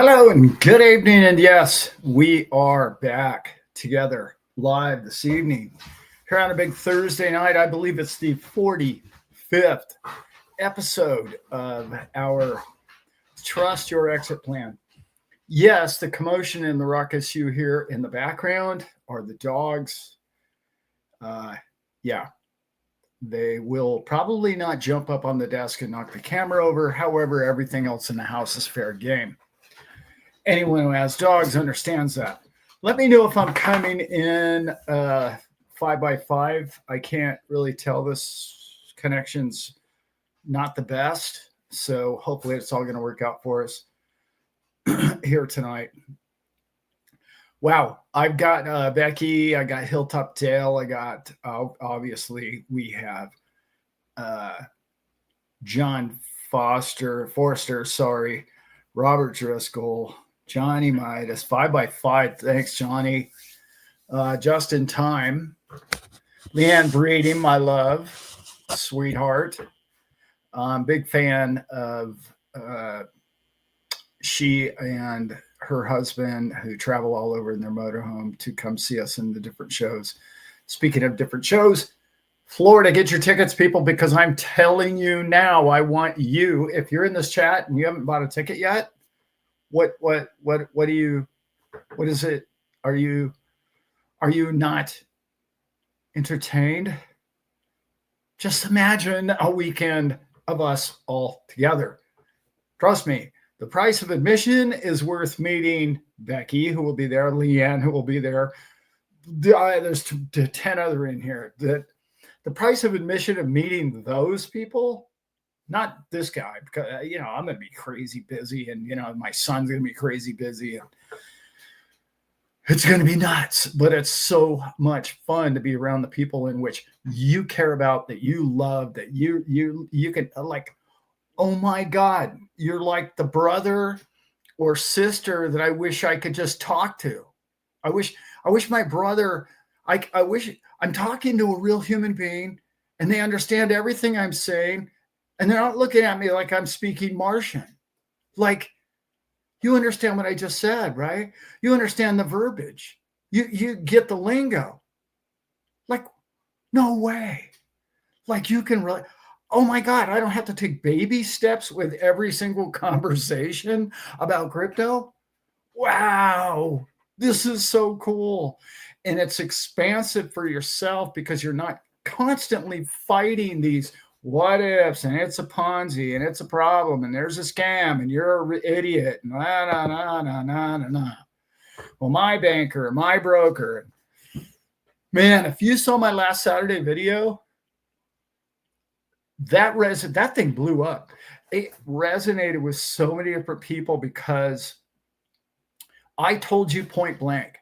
Hello and good evening. And yes, we are back together live this evening here on a big Thursday night. I believe it's the 45th episode of our Trust Your Exit Plan. Yes, the commotion and the ruckus you hear in the background are the dogs. They will probably not jump up on the desk and knock the camera over. However, everything else in the house is fair game. Anyone who has dogs understands that. Let me know if I'm coming in 5x5. I can't really tell. This connection's not the best. So hopefully it's all going to work out for us here tonight. Wow. I've got Becky. I got Hilltop Dale. I got, obviously, we have John Forster, Robert Driscoll, Johnny Midas, 5x5. Thanks, Johnny. Just in time. Leanne Breeding, my love, sweetheart. Big fan of she and her husband, who travel all over in their motorhome to come see us in the different shows. Speaking of different shows, Florida, get your tickets, people, because I'm telling you now, I want you, if you're in this chat and you haven't bought a ticket yet, what is it? Are you not entertained? Just imagine a weekend of us all together. Trust me, the price of admission is worth meeting Becky, who will be there, Leanne, who will be there. There's 10 other in here. The price of admission of meeting those people, not this guy, because, I'm going to be crazy busy, and, my son's going to be crazy busy, and it's going to be nuts, but it's so much fun to be around the people in which you care about, that you love, that you can, like, oh my God, you're like the brother or sister that I wish I could just talk to. I wish my brother, I wish I'm talking to a real human being and they understand everything I'm saying. And they're not looking at me like I'm speaking Martian. Like, you understand what I just said, right? You understand the verbiage. You get the lingo. Like, no way. Like, you can really, oh my God, I don't have to take baby steps with every single conversation about crypto. Wow, this is so cool. And it's expansive for yourself because you're not constantly fighting these what ifs, and it's a Ponzi, and it's a problem, and there's a scam, and you're an idiot, and nah. Well, my banker, my broker. Man, if you saw my last Saturday video, that thing blew up. It resonated with so many different people because I told you point blank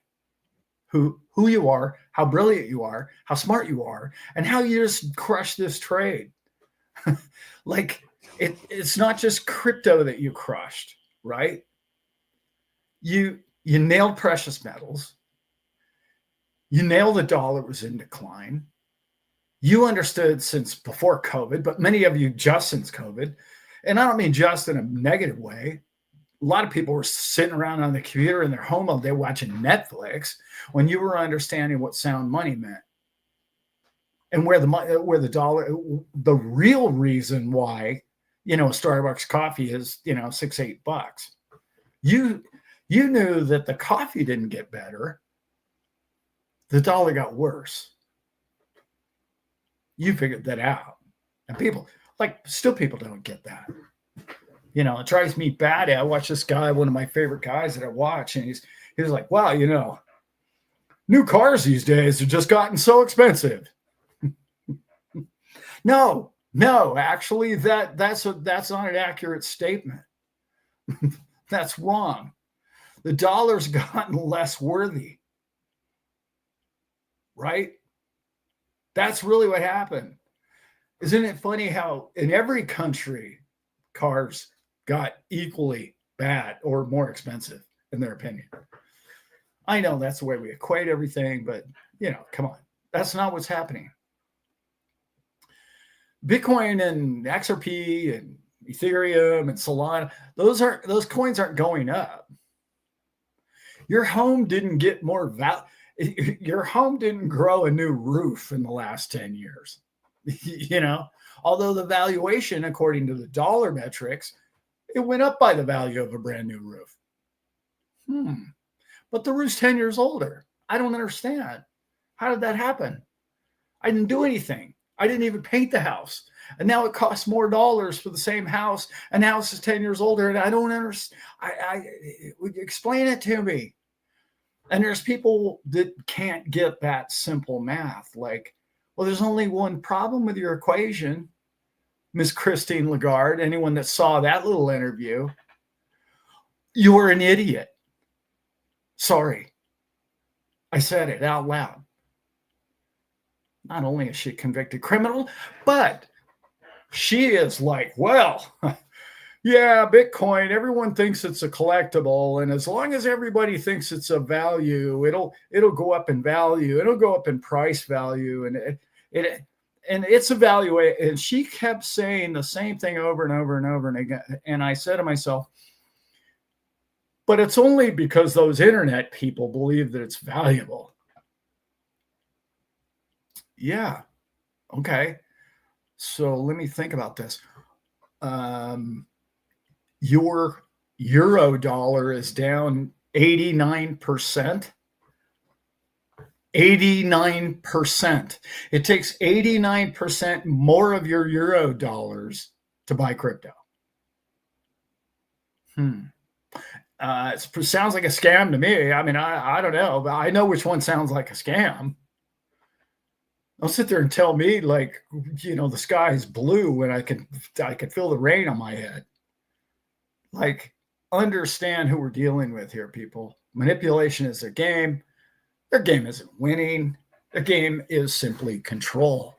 who you are, how brilliant you are, how smart you are, and how you just crush this trade. Like, it's not just crypto that you crushed, right? You nailed precious metals. You nailed the dollar was in decline. You understood since before COVID, but many of you just since COVID. And I don't mean just in a negative way. A lot of people were sitting around on the computer in their home all day watching Netflix when you were understanding what sound money meant. And where the dollar, the real reason why, Starbucks coffee is, $6-8. You knew that the coffee didn't get better. The dollar got worse. You figured that out. And people don't get that. It drives me bad. I watch this guy, one of my favorite guys that I watch, and he's like, wow, new cars these days have just gotten so expensive. No, actually, that's not an accurate statement. That's wrong. The dollar's gotten less worthy, right? That's really what happened. Isn't it funny how in every country cars got equally bad or more expensive, in their opinion? I know that's the way we equate everything, but come on, that's not what's happening. Bitcoin and XRP and Ethereum and Solana, those coins aren't going up. Your home didn't get more value. Your home didn't grow a new roof in the last 10 years. Although the valuation, according to the dollar metrics, it went up by the value of a brand new roof. But the roof's 10 years older. I don't understand. How did that happen? I didn't do anything. I didn't even paint the house. And now it costs more dollars for the same house. And the house is 10 years older. And I don't understand. Explain it to me. And there's people that can't get that simple math. Like, well, there's only one problem with your equation, Miss Christine Lagarde. Anyone that saw that little interview, you're an idiot. Sorry. I said it out loud. Not only is she a convicted criminal, but she is like, well, yeah, Bitcoin, everyone thinks it's a collectible. And as long as everybody thinks it's a value, it'll go up in value. It'll go up in price value. And it's a value. And she kept saying the same thing over and over and over and again. And I said to myself, but it's only because those internet people believe that it's valuable. Yeah. Okay. So let me think about this. Your euro dollar is down 89%. 89%. It takes 89% more of your euro dollars to buy crypto. It sounds like a scam to me. I mean, I don't know, but I know which one sounds like a scam. Don't sit there and tell me like, the sky is blue when I can feel the rain on my head. Like, understand who we're dealing with here, people. Manipulation is their game. Their game isn't winning. Their game is simply control.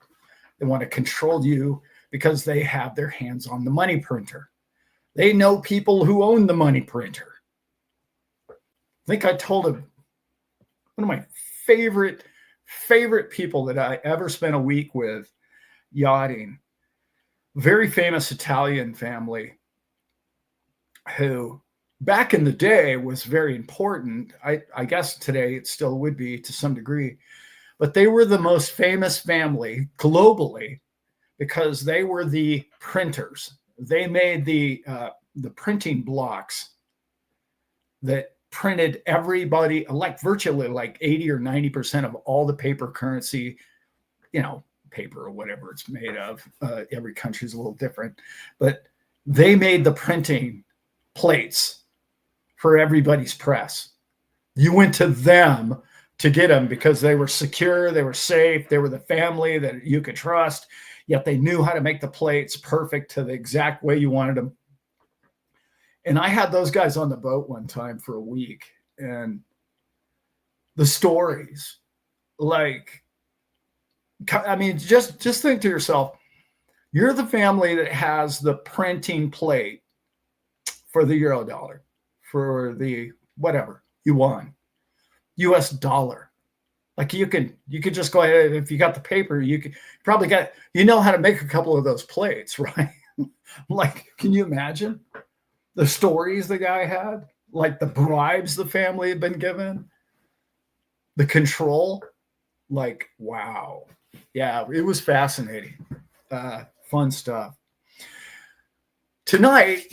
They want to control you because they have their hands on the money printer. They know people who own the money printer. I think I told one of my favorite people that I ever spent a week with yachting, very famous Italian family who back in the day was very important. I guess today it still would be to some degree, but they were the most famous family globally because they were the printers. They made the printing blocks that printed everybody, like virtually like 80 or 90% of all the paper currency, paper or whatever it's made of. Every country is a little different, but they made the printing plates for everybody's press. You went to them to get them because they were secure, they were safe, they were the family that you could trust, yet they knew how to make the plates perfect to the exact way you wanted them. And I had those guys on the boat one time for a week, and the stories, like, I mean, just think to yourself, you're the family that has the printing plate for the euro dollar, for the whatever you want, US dollar. Like you could just go ahead, if you got the paper, you could probably how to make a couple of those plates, right? Like, can you imagine the stories the guy had? Like the bribes the family had been given, the control, like, wow. Yeah, it was fascinating. Fun stuff. Tonight,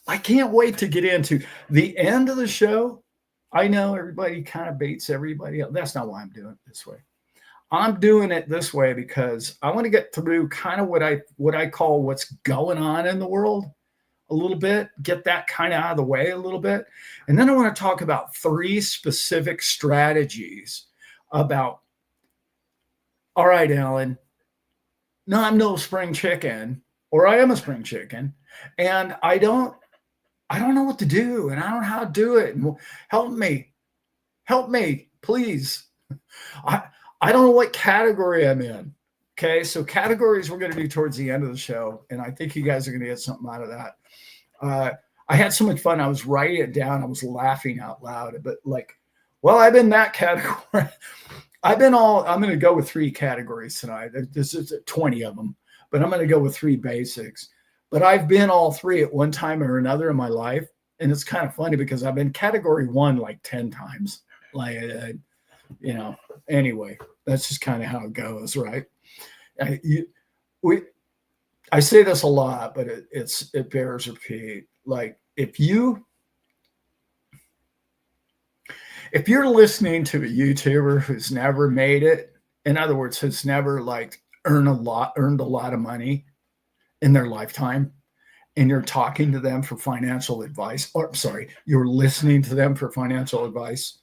I can't wait to get into the end of the show. I know everybody kind of baits everybody else. That's not why I'm doing it this way. I'm doing it this way because I want to get through kind of what I call what's going on in the world a little bit, get that kind of out of the way a little bit. And then I want to talk about 3 specific strategies about, all right, Alan, no, I'm no spring chicken, or I am a spring chicken, and I don't know what to do, and I don't know how to do it. And help me, please. I don't know what category I'm in. Okay, so categories we're going to do towards the end of the show, and I think you guys are going to get something out of that. I had so much fun. I was writing it down. I was laughing out loud. But I've been that category. I'm going to go with 3 categories tonight. This is 20 of them, but I'm going to go with 3 basics. But I've been all three at one time or another in my life. And it's kind of funny because I've been category 1 like 10 times. Like, anyway, that's just kind of how it goes, right? I say this a lot, but it bears repeat. Like, if you're listening to a YouTuber who's never made it, in other words, who's never like earned a lot of money in their lifetime, and you're talking to them for financial advice, or sorry, you're listening to them for financial advice,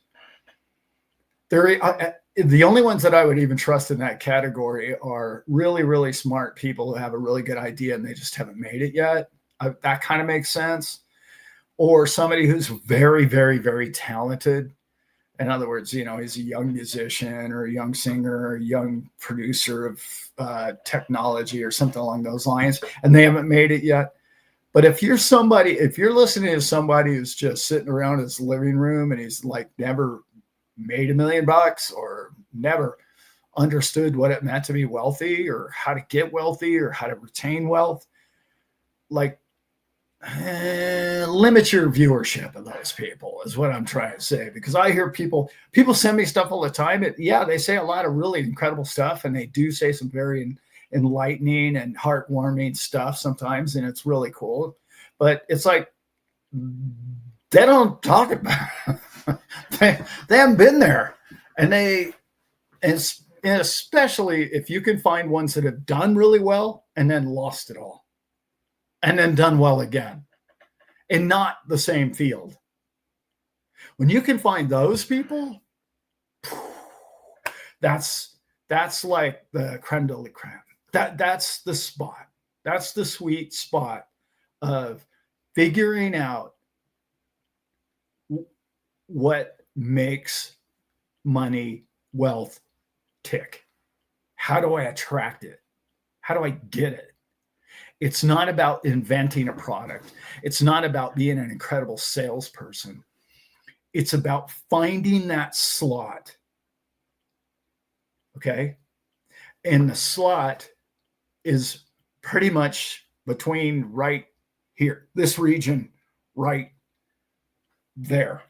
the only ones that I would even trust in that category are really, really smart people who have a really good idea and they just haven't made it yet. That kind of makes sense. Or somebody who's very, very, very talented. In other words, he's a young musician or a young singer or a young producer of technology or something along those lines, and they haven't made it yet. But if you're listening to somebody who's just sitting around his living room and he's like never made $1 million or never understood what it meant to be wealthy or how to get wealthy or how to retain wealth, like, limit your viewership of those people is what I'm trying to say. Because I hear people send me stuff all the time. They say a lot of really incredible stuff, and they do say some very enlightening and heartwarming stuff sometimes, and it's really cool. But it's like they don't talk about it. they haven't been there, and especially if you can find ones that have done really well and then lost it all, and then done well again, in not the same field. When you can find those people, that's like the creme de la creme. That's the spot. That's the sweet spot of figuring out what makes money, wealth tick. How do I attract it? How do I get it? It's not about inventing a product. It's not about being an incredible salesperson. It's about finding that slot. Okay? And the slot is pretty much between right here, this region right there.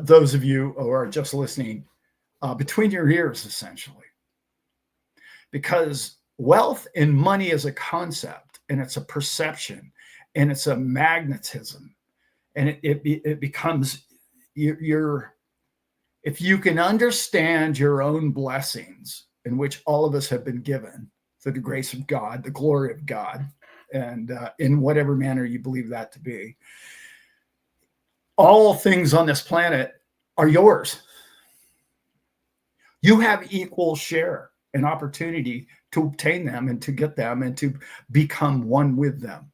Those of you who are just listening, between your ears, essentially. Because wealth and money is a concept, and it's a perception, and it's a magnetism, and it becomes your if you can understand your own blessings, in which all of us have been given through the grace of God, the glory of God, and in whatever manner you believe that to be, all things on this planet are yours. You have equal share and opportunity to obtain them and to get them and to become one with them.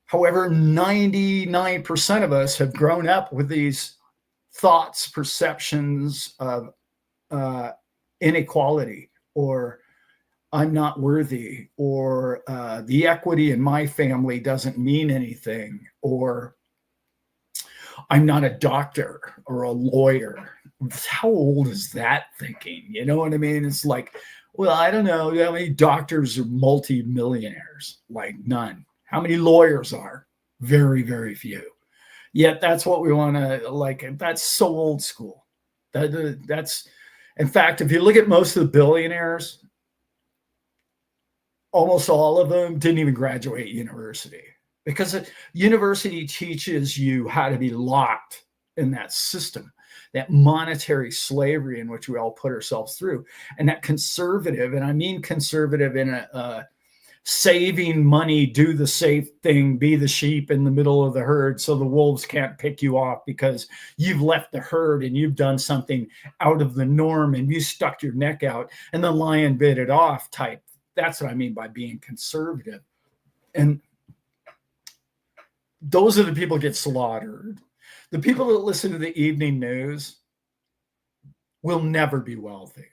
However, 99% of us have grown up with these thoughts, perceptions of inequality, or I'm not worthy, or the equity in my family doesn't mean anything, or I'm not a doctor or a lawyer. How old is that thinking? You know what I mean? It's like, well, I don't know how many doctors are multi-millionaires. Like, none. How many lawyers are? Very, very few. Yet that's what we want to, like, that's so old school. That's, in fact, if you look at most of the billionaires, almost all of them didn't even graduate university, because university teaches you how to be locked in that system, that monetary slavery in which we all put ourselves through. And that conservative, and I mean conservative in a saving money, do the safe thing, be the sheep in the middle of the herd so the wolves can't pick you off because you've left the herd and you've done something out of the norm and you stuck your neck out and the lion bit it off type. That's what I mean by being conservative. And those are the people who get slaughtered. The people that listen to the evening news will never be wealthy.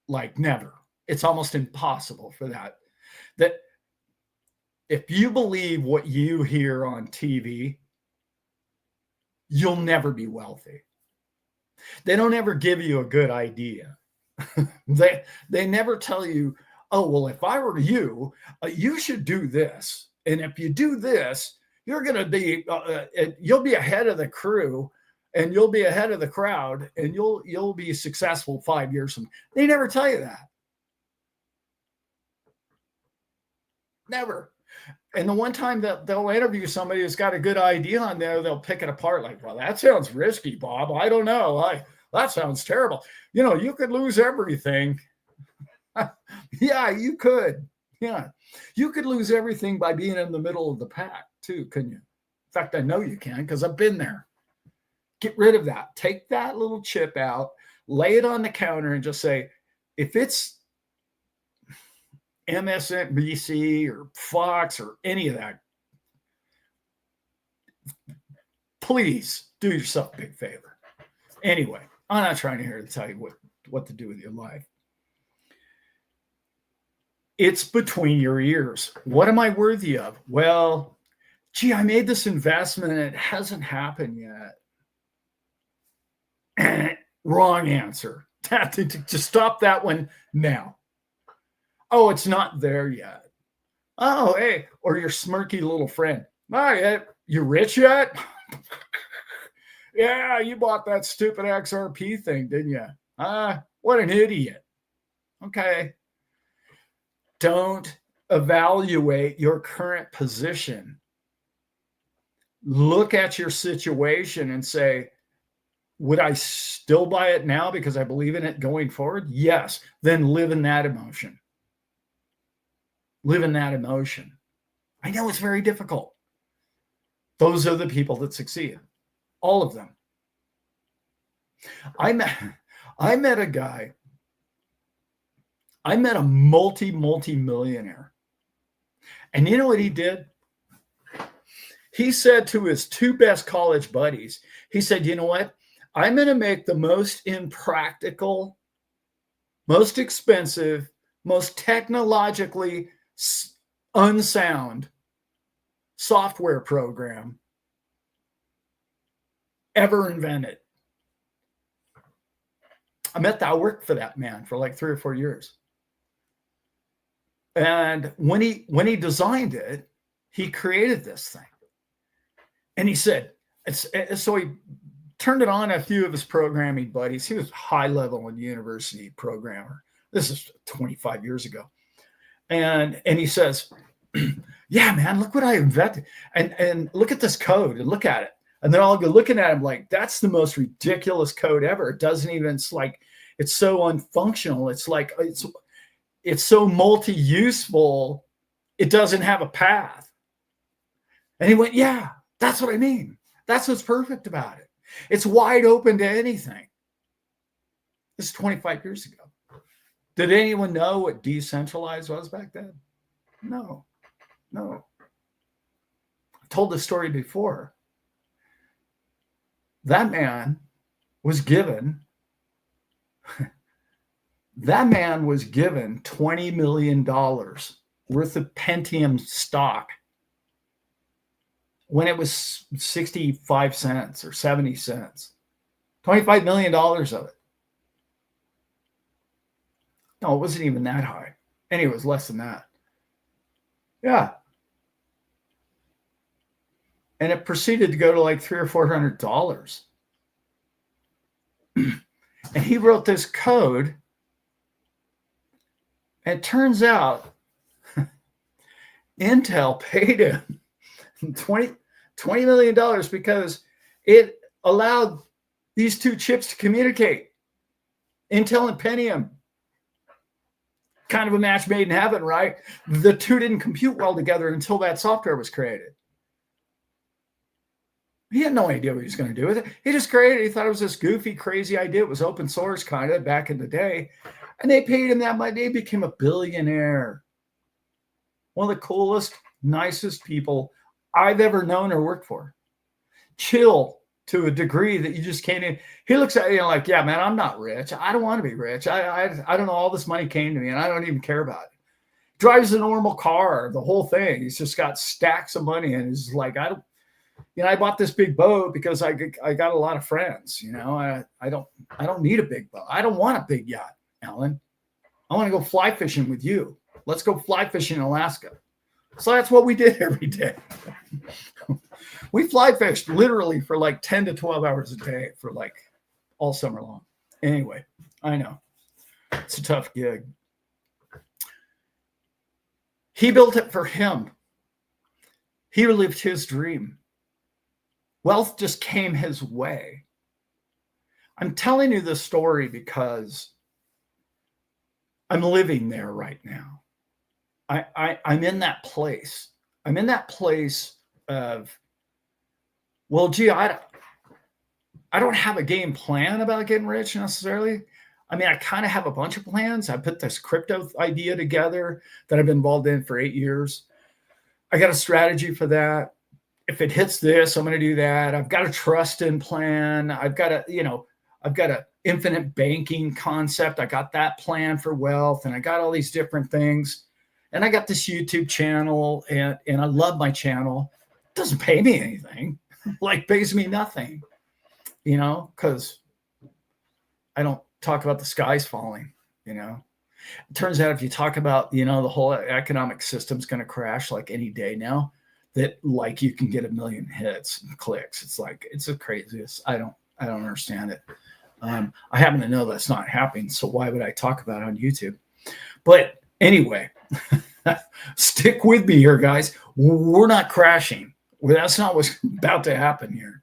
Like, never. It's almost impossible for that. That if you believe what you hear on TV, you'll never be wealthy. They don't ever give you a good idea. They never tell you, oh, well, if I were you, you should do this. And if you do this, you're going to be, you'll be ahead of the crew and you'll be ahead of the crowd and you'll be successful 5 years from now. They never tell you that. Never. And the one time that they'll interview somebody who's got a good idea on there, they'll pick it apart like, well, that sounds risky, Bob. I don't know. That sounds terrible. You could lose everything. Yeah, you could. Yeah. You could lose everything by being in the middle of the pack too, couldn't you? In fact, I know you can because I've been there. Get rid of that. Take that little chip out, lay it on the counter and just say, if it's MSNBC or Fox or any of that, please do yourself a big favor. Anyway, I'm not trying to here to tell you what to do with your life. It's between your ears. What am I worthy of? Well, gee, I made this investment and it hasn't happened yet. Wrong answer. To stop that one now. Oh, it's not there yet. Oh, hey, or your smirky little friend. Oh, yeah, you rich yet? Yeah, you bought that stupid XRP thing, didn't you? What an idiot. Okay. Don't evaluate your current position. Look at your situation and say, would I still buy it now because I believe in it going forward? Yes. Then live in that emotion. Live in that emotion. I know it's very difficult. Those are the people that succeed. All of them. I met a guy. I met a multi-millionaire. And you know what he did? He said to his two best college buddies, he said, you know what? I'm going to make the most impractical, most expensive, most technologically unsound software program ever invented. I worked for that man for like 3 or 4 years. And when he designed it, he created this thing. And he said, so he turned it on a few of his programming buddies. He was high level in university programmer. This is 25 years ago. And he says, yeah, man, look what I invented. And look at this code and look at it. And they're all looking at him like, that's the most ridiculous code ever. It doesn't even, it's like, it's so unfunctional. It's like, it's so multi-useful. It doesn't have a path. And he went, yeah, that's what I mean. That's what's perfect about it. It's wide open to anything. This is 25 years ago. Did anyone know what decentralized was back then? No. I told this story before. That man was given $20 million worth of Pentium stock when it was 65 cents or 70 cents. $25 million of it. No, it wasn't even that high. Anyway, it was less than that. Yeah. And it proceeded to go to like $300 or $400. And he wrote this code. And it turns out Intel paid him $20 million because it allowed these two chips to communicate. Intel and Pentium. Kind of a match made in heaven, right? The two didn't compute well together until that software was created. He had no idea what he was going to do with it. He just created it. He thought it was this goofy, crazy idea. It was open source kind of back in the day. And they paid him that money. He became a billionaire. One of the coolest, nicest people I've ever known or worked for. Chill to a degree that you just can't even. He looks at you like, yeah, man, I'm not rich. I don't want to be rich. I don't know. All this money came to me and I don't even care about it. Drives a normal car, the whole thing. He's just got stacks of money and he's like, I bought this big boat because I got a lot of friends. I don't need a big boat. I don't want a big yacht, Alan. I want to go fly fishing with you. Let's go fly fishing in Alaska. So that's what we did every day. We fly fished literally for like 10 to 12 hours a day for like all summer long. Anyway, I know it's a tough gig. He built it for him. He lived his dream. Wealth just came his way. I'm telling you this story because I'm living there right now. I'm in that place. I'm in that place of, well, gee, I don't have a game plan about getting rich necessarily. I mean, I kind of have a bunch of plans. I put this crypto idea together that I've been involved in for 8 years. I got a strategy for that. If it hits this, I'm going to do that. I've got a trust in plan. I've got an infinite banking concept. I got that plan for wealth, and I got all these different things. And I got this YouTube channel, and I love my channel. It doesn't pay me anything, like pays me nothing, because I don't talk about the skies falling, It turns out if you talk about, the whole economic system's going to crash like any day now, that like you can get 1 million hits and clicks. It's like, it's the craziest. I don't understand it. I happen to know that's not happening. So why would I talk about it on YouTube? But anyway, stick with me here, guys. We're not crashing. That's not what's about to happen here.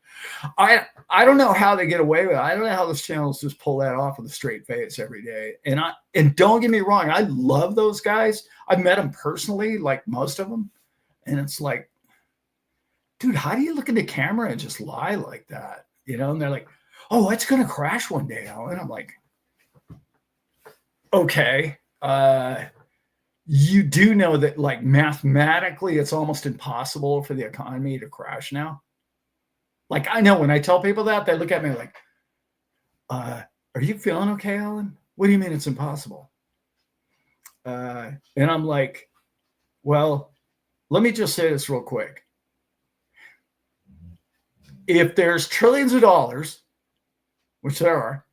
I don't know how they get away with it. I don't know how those channels just pull that off with a straight face every day. And don't get me wrong, I love those guys. I've met them personally, like most of them. And it's like, dude, how do you look in the camera and just lie like that? And they're like, oh, it's going to crash one day, Alan. I'm like, okay. You do know that like mathematically, it's almost impossible for the economy to crash now. Like, I know when I tell people that, they look at me like, are you feeling okay, Alan? What do you mean it's impossible? And I'm like, well, let me just say this real quick. If there's trillions of dollars, which there are,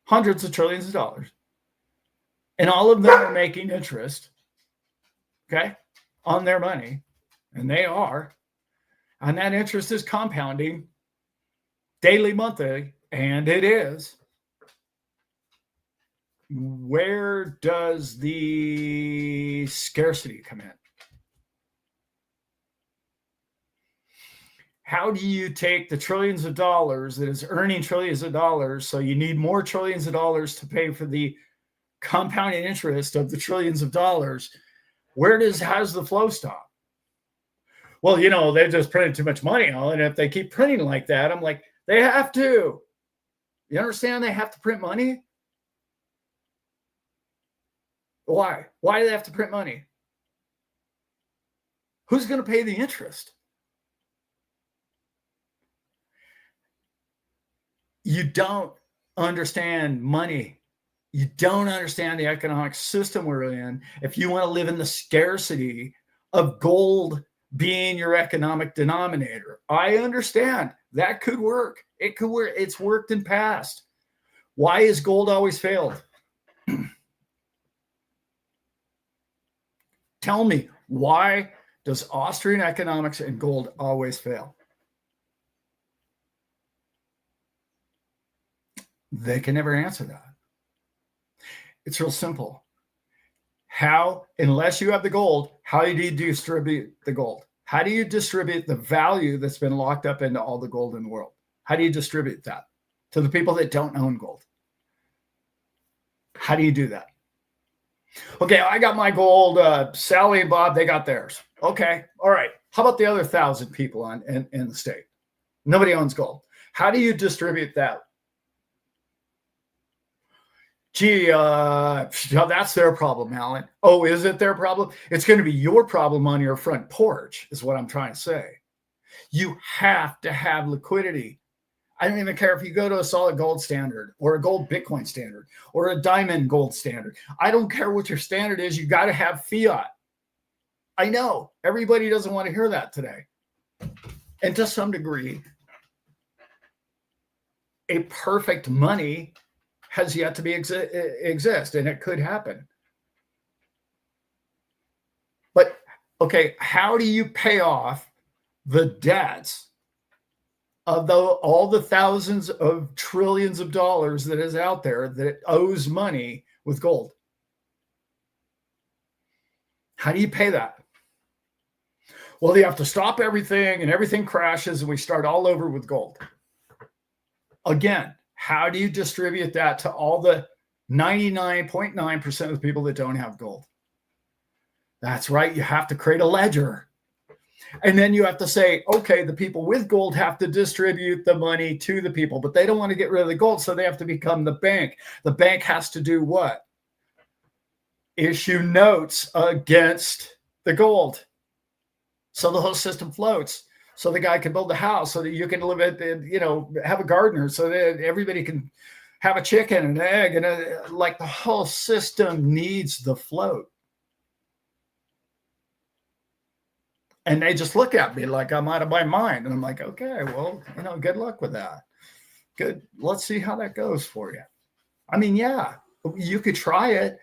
hundreds of trillions of dollars, and all of them are making interest, okay, on their money, and they are, and that interest is compounding daily, monthly, and it is, where does the scarcity come in? How do you take the trillions of dollars that is earning trillions of dollars, so you need more trillions of dollars to pay for the compounding interest of the trillions of dollars? How's the flow stop? Well, they just printed too much money, and if they keep printing like that, I'm like, they have to. You understand? They have to print money. Why? Why do they have to print money? Who's going to pay the interest? You don't understand money. You don't understand the economic system we're in if you want to live in the scarcity of gold being your economic denominator. I understand that could work. It could work. It's worked in past. Why has gold always failed? Tell me, why does Austrian economics and gold always fail? They can never answer that. It's real simple. Unless you have the gold, how do you distribute the gold? How do you distribute the value that's been locked up into all the gold in the world? How do you distribute that to the people that don't own gold? How do you do that? Okay, I got my gold. Sally and Bob, they got theirs. Okay, all right. How about the other 1,000 people in the state? Nobody owns gold. How do you distribute that? Gee, that's their problem, Alan. Oh, is it their problem? It's going to be your problem on your front porch, is what I'm trying to say. You have to have liquidity. I don't even care if you go to a solid gold standard or a gold Bitcoin standard or a diamond gold standard. I don't care what your standard is. You got to have fiat. I know everybody doesn't want to hear that today. And to some degree, a perfect money has yet to exist, and it could happen. Okay, how do you pay off the debts of all the thousands of trillions of dollars that is out there that owes money with gold? How do you pay that? Well, you have to stop everything and everything crashes and we start all over with gold. Again, how do you distribute that to all the 99.9% of the people that don't have gold? That's right. You have to create a ledger. And then you have to say, okay, the people with gold have to distribute the money to the people, but they don't want to get rid of the gold. So they have to become the bank. The bank has to do what? Issue notes against the gold. So the whole system floats. So the guy can build a house so that you can live at, have a gardener so that everybody can have a chicken and an egg. And like the whole system needs the float. And they just look at me like I'm out of my mind. And I'm like, okay, well, good luck with that. Good. Let's see how that goes for you. I mean, yeah, you could try it.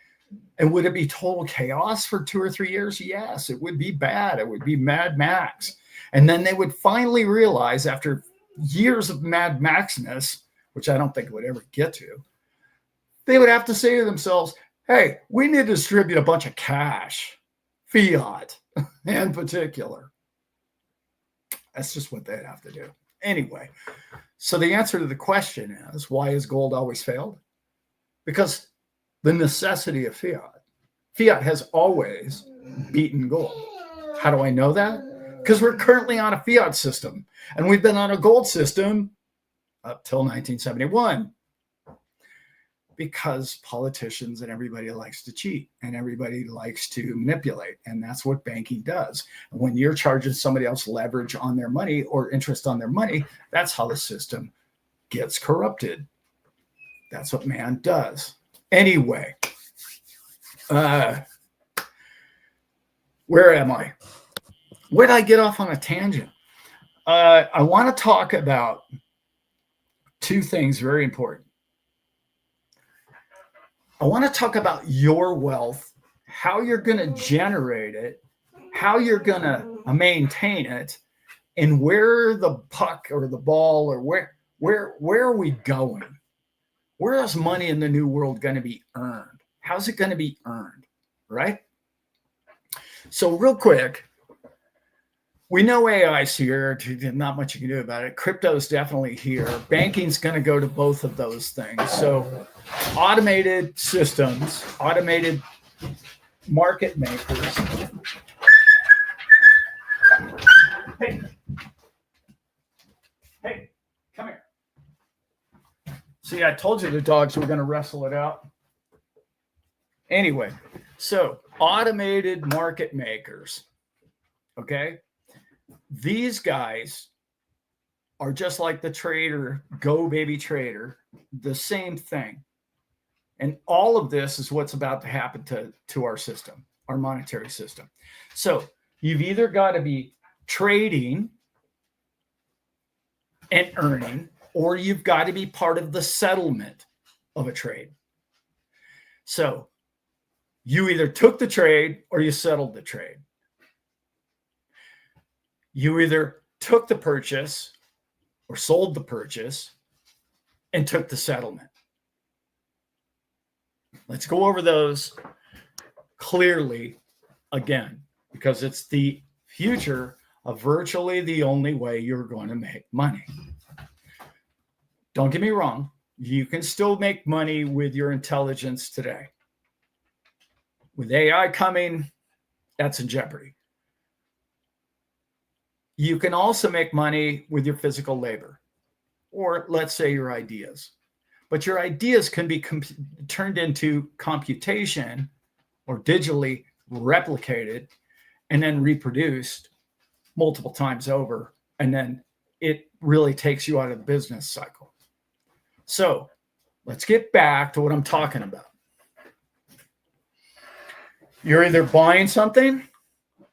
And would it be total chaos for 2 or 3 years? Yes, it would be bad. It would be Mad Max. And then they would finally realize after years of Mad Maxness, which I don't think it would ever get to, they would have to say to themselves, hey, we need to distribute a bunch of cash, fiat in particular. That's just what they'd have to do. Anyway, so the answer to the question is, why has gold always failed? Because the necessity of fiat. Fiat has always beaten gold. How do I know that? Because we're currently on a fiat system, and we've been on a gold system up till 1971. Because politicians and everybody likes to cheat and everybody likes to manipulate. And that's what banking does. When you're charging somebody else leverage on their money or interest on their money, that's how the system gets corrupted. That's what man does. Anyway, where am I? Where did I get off on a tangent? I want to talk about two things very important. I want to talk about your wealth, how you're going to generate it, how you're going to maintain it, and where the puck or the ball or where are we going? Where is money in the new world going to be earned? How's it going to be earned, right? So real quick, we know AI's here. Not much you can do about it. Crypto is definitely here. Banking's going to go to both of those things. So automated systems, automated market makers. Hey, come here. See, I told you the dogs were going to wrestle it out. Anyway, so automated market makers, okay? These guys are just like the trader, Go Baby Trader, the same thing. And all of this is what's about to happen to our system, our monetary system. So you've either got to be trading and earning, or you've got to be part of the settlement of a trade. So you either took the trade or you settled the trade. You either took the purchase or sold the purchase and took the settlement. Let's go over those clearly again, because it's the future of virtually the only way you're going to make money. Don't get me wrong. You can still make money with your intelligence today. With AI coming, that's in jeopardy. You can also make money with your physical labor, or let's say your ideas. But your ideas can be turned into computation or digitally replicated and then reproduced multiple times over. And then it really takes you out of the business cycle. So let's get back to what I'm talking about. You're either buying something,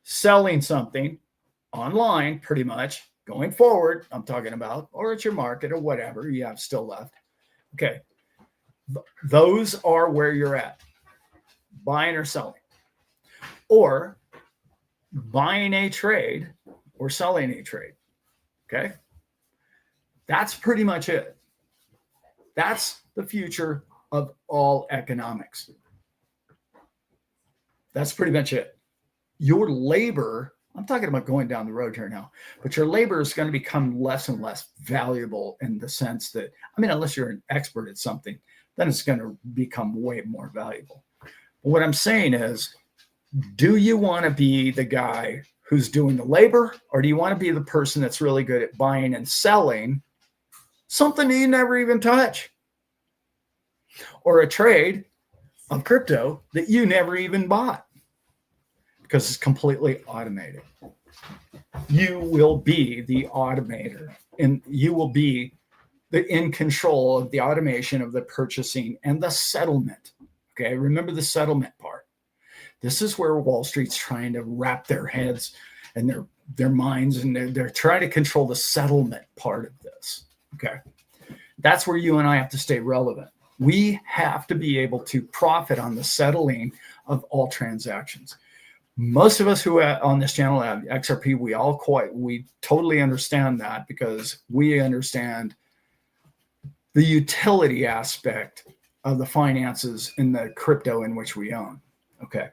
selling something online, pretty much going forward, I'm talking about, or it's your market or whatever you have still left. Okay. Those are where you're at, buying or selling. Or buying a trade or selling a trade. Okay. That's pretty much it. That's the future of all economics. That's pretty much it. Your labor, I'm talking about going down the road here now, but your labor is going to become less and less valuable in the sense that, I mean, unless you're an expert at something, then it's going to become way more valuable. But what I'm saying is, do you want to be the guy who's doing the labor, or do you want to be the person that's really good at buying and selling something you never even touch, or a trade of crypto that you never even bought because it's completely automated? You will be the automator, and you will be in control of the automation of the purchasing and the settlement. Okay, remember the settlement part. This is where Wall Street's trying to wrap their heads and their minds, and they're trying to control the settlement part of this. Okay, that's where you and I have to stay relevant. We have to be able to profit on the settling of all transactions. Most of us who are on this channel have XRP, we totally understand that, because we understand the utility aspect of the finances in the crypto in which we own. Okay.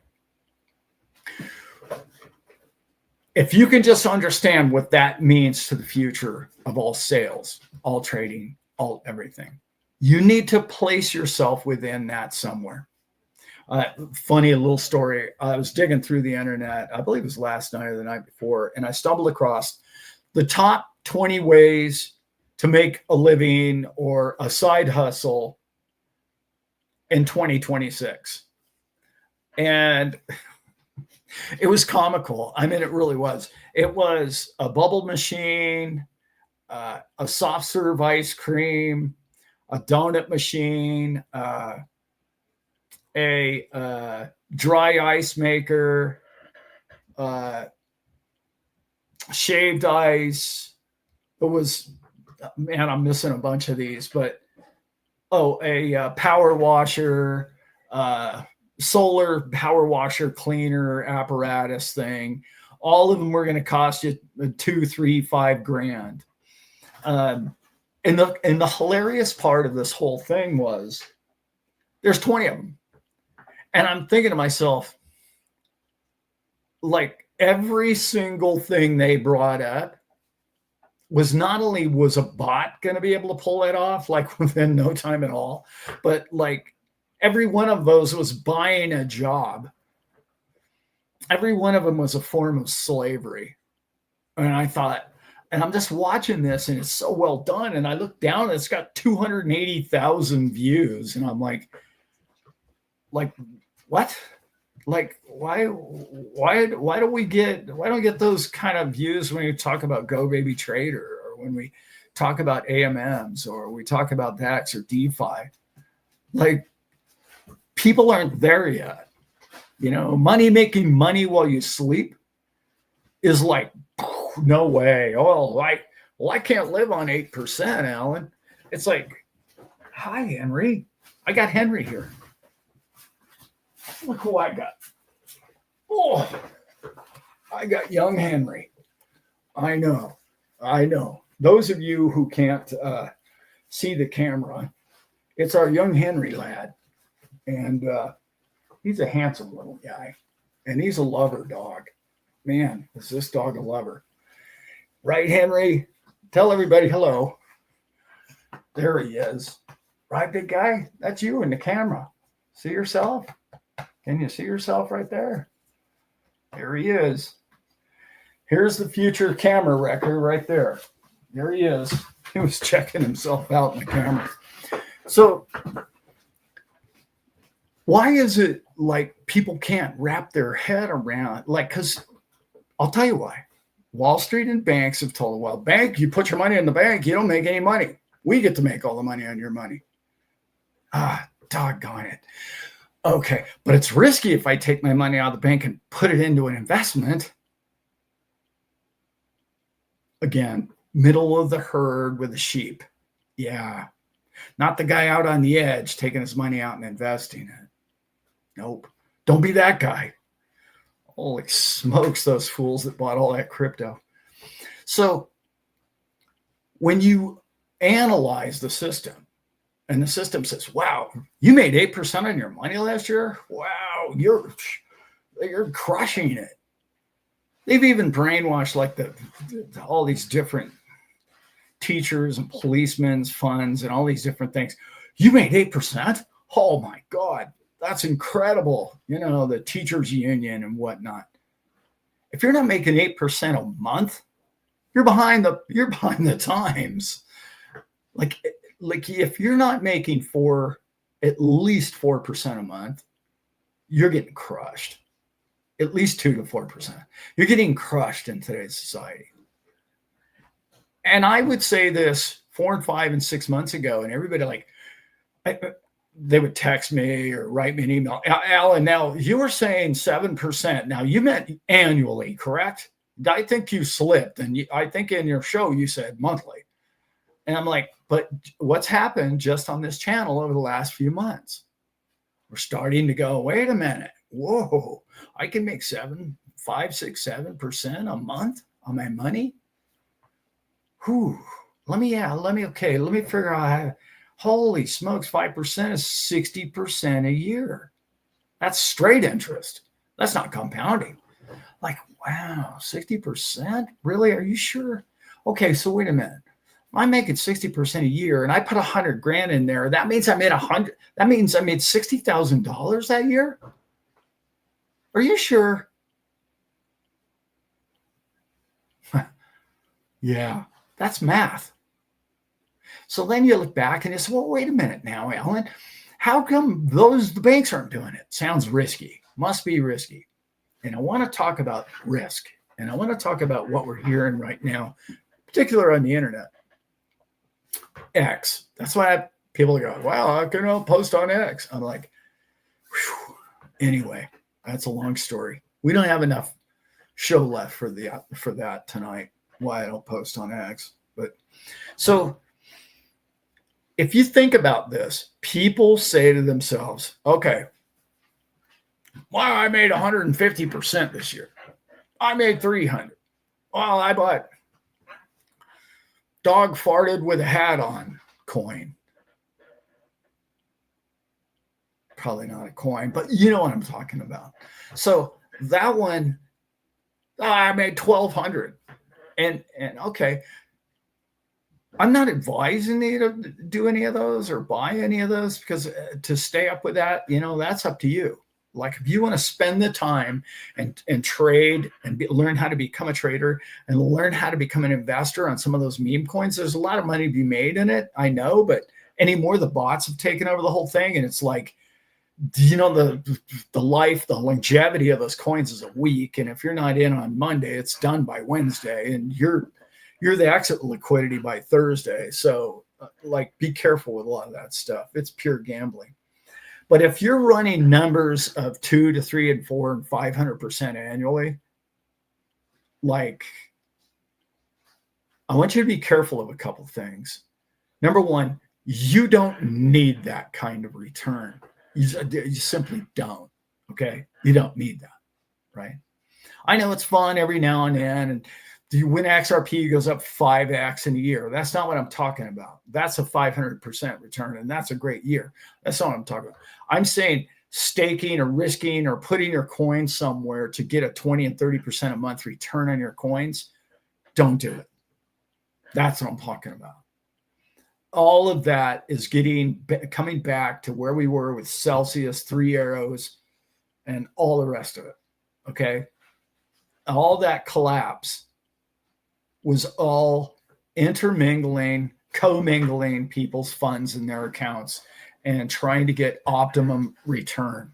If you can just understand what that means to the future of all sales, all trading, all everything, you need to place yourself within that somewhere. Funny little story. I was digging through the internet, I believe it was last night or the night before, and I stumbled across the top 20 ways to make a living or a side hustle in 2026. And it was comical. I mean, it really was. It was a bubble machine, a soft serve ice cream, a donut machine, a dry ice maker, shaved ice. It was, man, I'm missing a bunch of these, but a power washer, solar power washer cleaner apparatus thing. All of them were going to cost you $2, $3, $5,000. And the hilarious part of this whole thing was there's 20 of them. And I'm thinking to myself, like, every single thing they brought up was not only was a bot going to be able to pull it off, like within no time at all, but like every one of those was buying a job. Every one of them was a form of slavery. And I thought, and I'm just watching this, and it's so well done. And I look down, and it's got 280,000 views. And I'm like, what? Like, why don't we get those kind of views when we talk about Go Baby Trader, or when we talk about AMMs, or we talk about DEX or DeFi? Like, people aren't there yet. You know, making money while you sleep is like, no way. Oh, I can't live on 8%, Alan. It's like, hi, Henry. I got Henry here. Look who I got. Oh, I got young Henry. I know. Those of you who can't see the camera, it's our young Henry lad. And he's a handsome little guy. And he's a lover dog. Man, is this dog a lover. Right, Henry? Tell everybody hello. There he is. Right, big guy? That's you in the camera. See yourself? Can you see yourself right there? There he is. Here's the future camera wrecker right there. There he is. He was checking himself out in the camera. So why is it like people can't wrap their head around, like, because I'll tell you why. Wall Street and banks have told, well, bank, you put your money in the bank, you don't make any money. We get to make all the money on your money. Doggone it. Okay, but it's risky if I take my money out of the bank and put it into an investment. Again, middle of the herd with the sheep. Yeah, not the guy out on the edge taking his money out and investing it. Nope, don't be that guy. Holy smokes, those fools that bought all that crypto. So when you analyze the system, and the system says, wow, you made 8% on your money last year? Wow, you're crushing it. They've even brainwashed like all these different teachers and policemen's funds and all these different things. You made 8%? Oh my God, that's incredible. You know, the teachers union and whatnot. If you're not making 8% a month, you're behind the times. Like if you're not making at least 4% a month, you're getting crushed. At least 2 to 4%. You're getting crushed in today's society. And I would say this 4 and 5 and 6 months ago, and everybody they would text me or write me an email. Alan, now you were saying 7%. Now you meant annually, correct? I think you slipped. And I think in your show you said monthly. And I'm like, but what's happened just on this channel over the last few months? We're starting to go, wait a minute. Whoa, I can make 5, 6, 7% a month on my money. Whew. Let me figure out holy smokes, 5% is 60% a year. That's straight interest. That's not compounding. Like, wow, 60%? Really? Are you sure? Okay, so wait a minute. I'm making 60% a year and I put $100,000 in there. That means I made $60,000 that year. Are you sure? Yeah, that's math. So then you look back and you say, well, wait a minute now, Alan, how come the banks aren't doing it? Sounds risky, must be risky. And I want to talk about risk. And I want to talk about what we're hearing right now, particularly on the internet. X. That's why people go, wow, I can post on X. I'm like, whew. Anyway, that's a long story. We don't have enough show left for that tonight. Why I don't post on X. But so if you think about this, people say to themselves, okay, wow, I made 150% this year. I made 300. Well, I bought dog farted with a hat on coin. Probably not a coin, but you know what I'm talking about. So that one, I made 1,200. And okay, I'm not advising you to do any of those or buy any of those, because to stay up with that, that's up to you. Like if you want to spend the time and trade and learn how to become a trader and learn how to become an investor on some of those meme coins, there's a lot of money to be made in it. I know, but anymore, the bots have taken over the whole thing. And it's like, the longevity of those coins is a week. And if you're not in on Monday, it's done by Wednesday and you're the exit liquidity by Thursday. So be careful with a lot of that stuff. It's pure gambling. But if you're running numbers of 2 to 3 and 4 and 500% annually, I want you to be careful of a couple things. Number one, you don't need that kind of return. You simply don't. Okay. You don't need that. Right. I know it's fun every now and then. And you win XRP goes up 5x in a year. That's not what I'm talking about. That's a 500% return. And that's a great year. That's not what I'm talking about. I'm saying staking or risking or putting your coins somewhere to get a 20 and 30% a month return on your coins. Don't do it. That's what I'm talking about. All of that is coming back to where we were with Celsius, 3 Arrows, and all the rest of it. Okay. All that collapse was all commingling people's funds in their accounts and trying to get optimum return.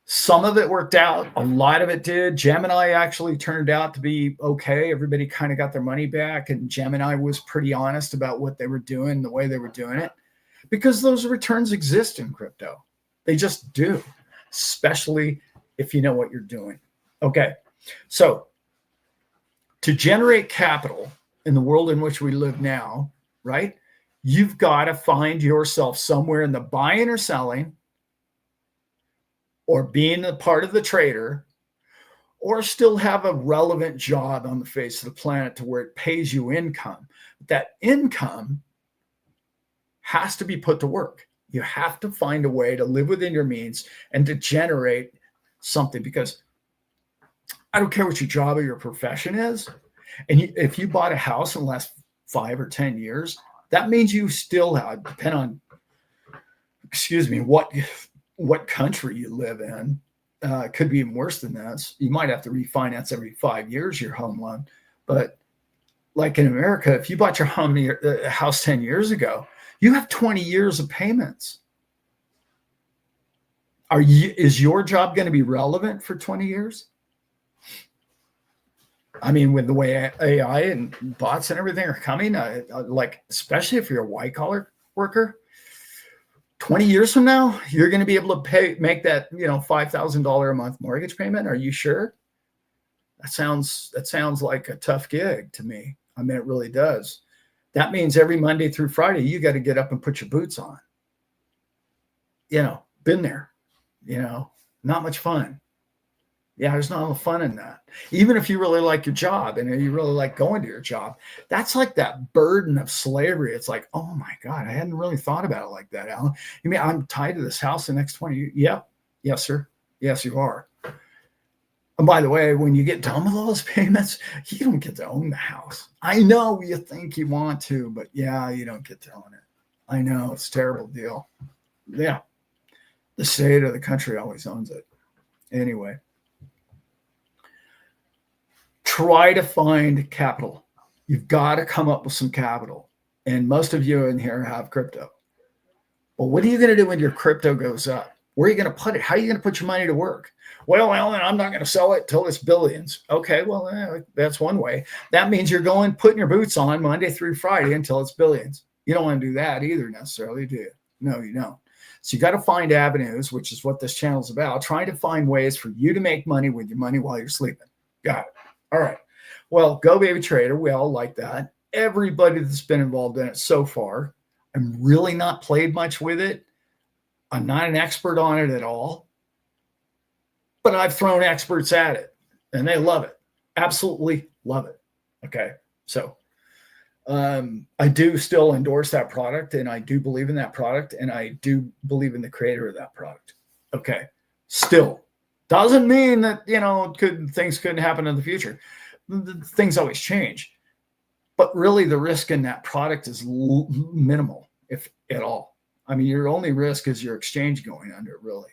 Some of it worked out. A lot of it did. Gemini actually turned out to be okay. Everybody kind of got their money back, and Gemini was pretty honest about what they were doing, the way they were doing it, because those returns exist in crypto. They just do, especially if you know what you're doing. Okay. So to generate capital in the world in which we live now, right? You've got to find yourself somewhere in the buying or selling or being a part of the trader or still have a relevant job on the face of the planet to where it pays you income. That income has to be put to work. You have to find a way to live within your means and to generate something, because I don't care what your job or your profession is. And if you bought a house in the last 5 or 10 years, that means you still have, depend on, what country you live in. Could be even worse than that. You might have to refinance every 5 years your home loan. But like in America, if you bought your house 10 years ago, you have 20 years of payments. Is your job going to be relevant for 20 years? I mean, with the way AI and bots and everything are coming, like, especially if you're a white collar worker, 20 years from now, you're going to be able to make that, $5,000 a month mortgage payment. Are you sure? That sounds like a tough gig to me. I mean, it really does. That means every Monday through Friday, you got to get up and put your boots on. Been there, not much fun. Yeah, there's not a lot of fun in that. Even if you really like your job and you really like going to your job, that's like that burden of slavery. It's like, oh my God, I hadn't really thought about it like that, Alan. You mean I'm tied to this house the next 20 years? Yep. Yes, sir. Yes, you are. And by the way, when you get done with all those payments, you don't get to own the house. I know you think you want to, but yeah, you don't get to own it. I know, it's a terrible deal. Yeah. The state or the country always owns it. Anyway. Try to find capital. You've got to come up with some capital. And most of you in here have crypto. Well, what are you going to do when your crypto goes up? Where are you going to put it? How are you going to put your money to work? Well, Alan, I'm not going to sell it till it's billions. Okay, well, that's one way. That means you're putting your boots on Monday through Friday until it's billions. You don't want to do that either necessarily, do you? No, you don't. So you got to find avenues, which is what this channel is about, trying to find ways for you to make money with your money while you're sleeping. Got it. All right. Well, Go Baby Trader, we all like that. Everybody that's been involved in it so far, I'm really not played much with it. I'm not an expert on it at all, but I've thrown experts at it and they love it. Absolutely love it. Okay. So I do still endorse that product, and I do believe in that product, and I do believe in the creator of that product. Okay. Still doesn't mean that, things couldn't happen in the future. Things always change, but really the risk in that product is minimal, if at all. I mean, your only risk is your exchange going under, really.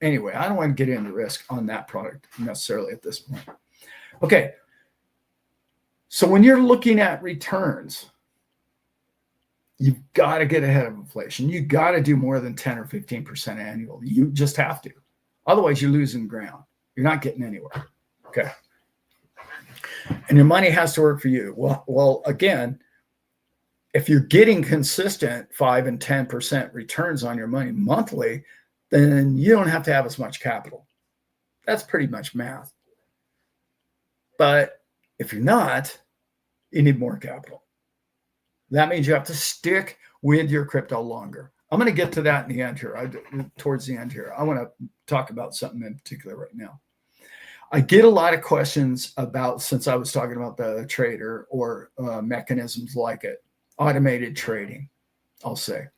Anyway, I don't want to get into risk on that product necessarily at this point. Okay. So when you're looking at returns, you've got to get ahead of inflation. You got to do more than 10 or 15% annual. You just have to. Otherwise, you're losing ground. You're not getting anywhere. Okay. And your money has to work for you. Well, again, if you're getting consistent 5 and 10% returns on your money monthly, then you don't have to have as much capital. That's pretty much math. But if you're not, you need more capital. That means you have to stick with your crypto longer. I'm going to get to that in the end here. Towards the end here, I want to talk about something in particular right now. I get a lot of questions about, since I was talking about the trader or mechanisms like it, automated trading, I'll say.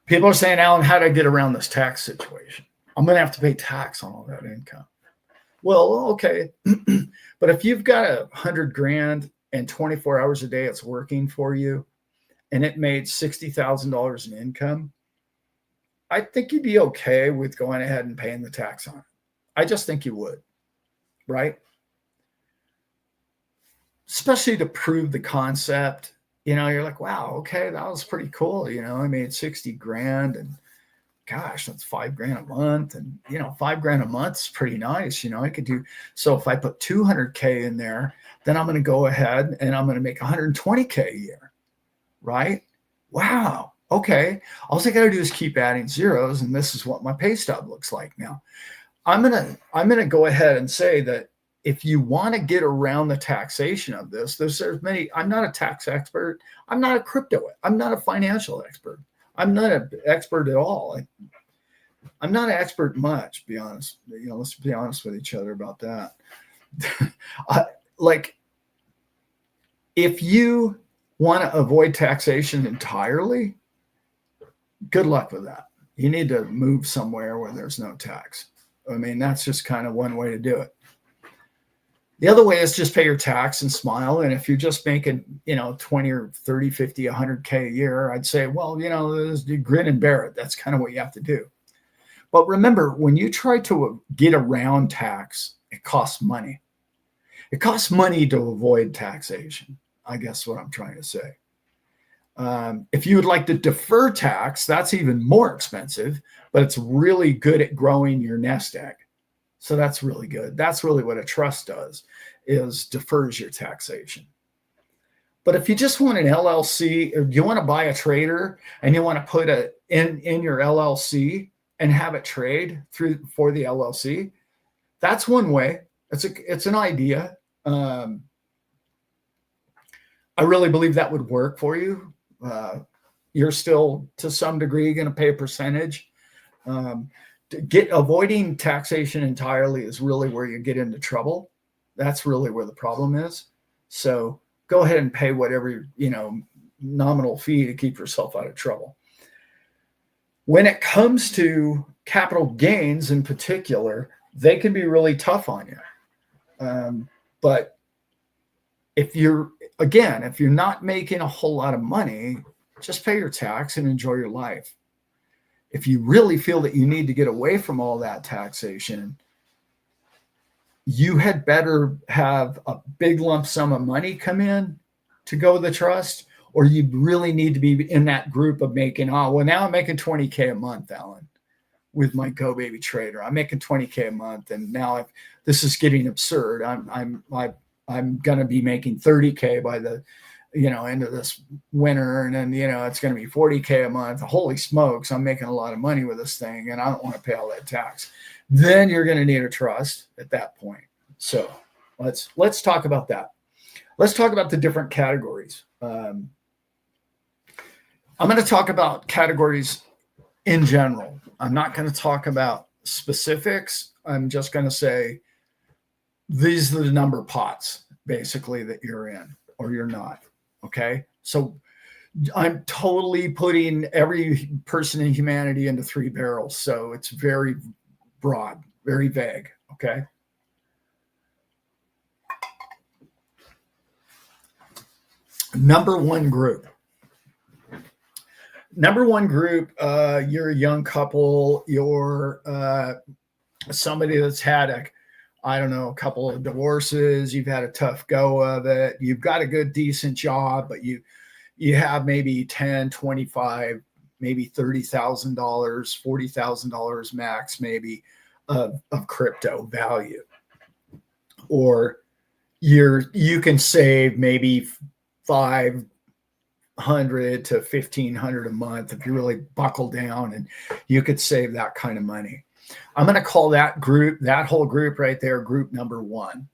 People are saying, Alan, how do I get around this tax situation? I'm going to have to pay tax on all that income. Well, okay. But if you've got $100,000 and 24 hours a day it's working for you, and it made $60,000 in income, I think you'd be okay with going ahead and paying the tax on it. I just think you would, right? Especially to prove the concept. You're like, wow, okay, that was pretty cool. I made $60,000, and gosh, that's $5,000 a month. And, $5,000 a month is pretty nice. I could do, so if I put 200K in there, then I'm going to go ahead and I'm going to make 120K a year, right? Wow. Okay. All I got to do is keep adding zeros. And this is what my pay stub looks like now. I'm going to go ahead and say that if you want to get around the taxation of this, there's many. I'm not a tax expert. I'm not a crypto. I'm not a financial expert. I'm not an expert at all. I'm not an expert much, be honest. Let's be honest with each other about that. Like, if you want to avoid taxation entirely, good luck with that. You need to move somewhere where there's no tax. I mean, that's just kind of one way to do it. The other way is just pay your tax and smile. And if you're just making, 20 or 30, 50, 100K a year, I'd say, well, grin and bear it. That's kind of what you have to do. But remember, when you try to get around tax, it costs money. It costs money to avoid taxation, I guess what I'm trying to say. If you would like to defer tax, that's even more expensive, but it's really good at growing your nest egg. So that's really good. That's really what a trust does, is defers your taxation. But if you just want an LLC, or you want to buy a trader and you want to put it in your LLC and have it trade for the LLC, that's one way. It's an idea. I really believe that would work for you. You're still, to some degree, going to pay a percentage. Avoiding taxation entirely is really where you get into trouble. That's really where the problem is. So go ahead and pay whatever, nominal fee to keep yourself out of trouble. When it comes to capital gains in particular, they can be really tough on you. But if you're not making a whole lot of money, just pay your tax and enjoy your life. If you really feel that you need to get away from all that taxation, you had better have a big lump sum of money come in to go with the trust, or you really need to be in that group of making, now I'm making 20K a month, Alan, with my Go Baby Trader. I'm making 20K a month, and now this is getting absurd. I'm going to be making 30K by the end of this winter, and then it's going to be 40K a month. Holy smokes, I'm making a lot of money with this thing, and I don't want to pay all that tax. Then you're going to need a trust at that point. So let's talk about that. Let's talk about the different categories. I'm going to talk about categories in general. I'm not going to talk about specifics. I'm just going to say these are the number pots basically that you're in or you're not. Okay. So I'm totally putting every person in humanity into 3 barrels. So it's very broad, very vague. Okay. Number one group, you're a young couple, you're somebody that's had a couple of divorces, you've had a tough go of it, you've got a good, decent job, but you have maybe 10, 25, maybe $30,000, $40,000 max, maybe of crypto value. Or you can save maybe $500 to $1,500 a month if you really buckle down, and you could save that kind of money. I'm going to call that whole group right there, group number one.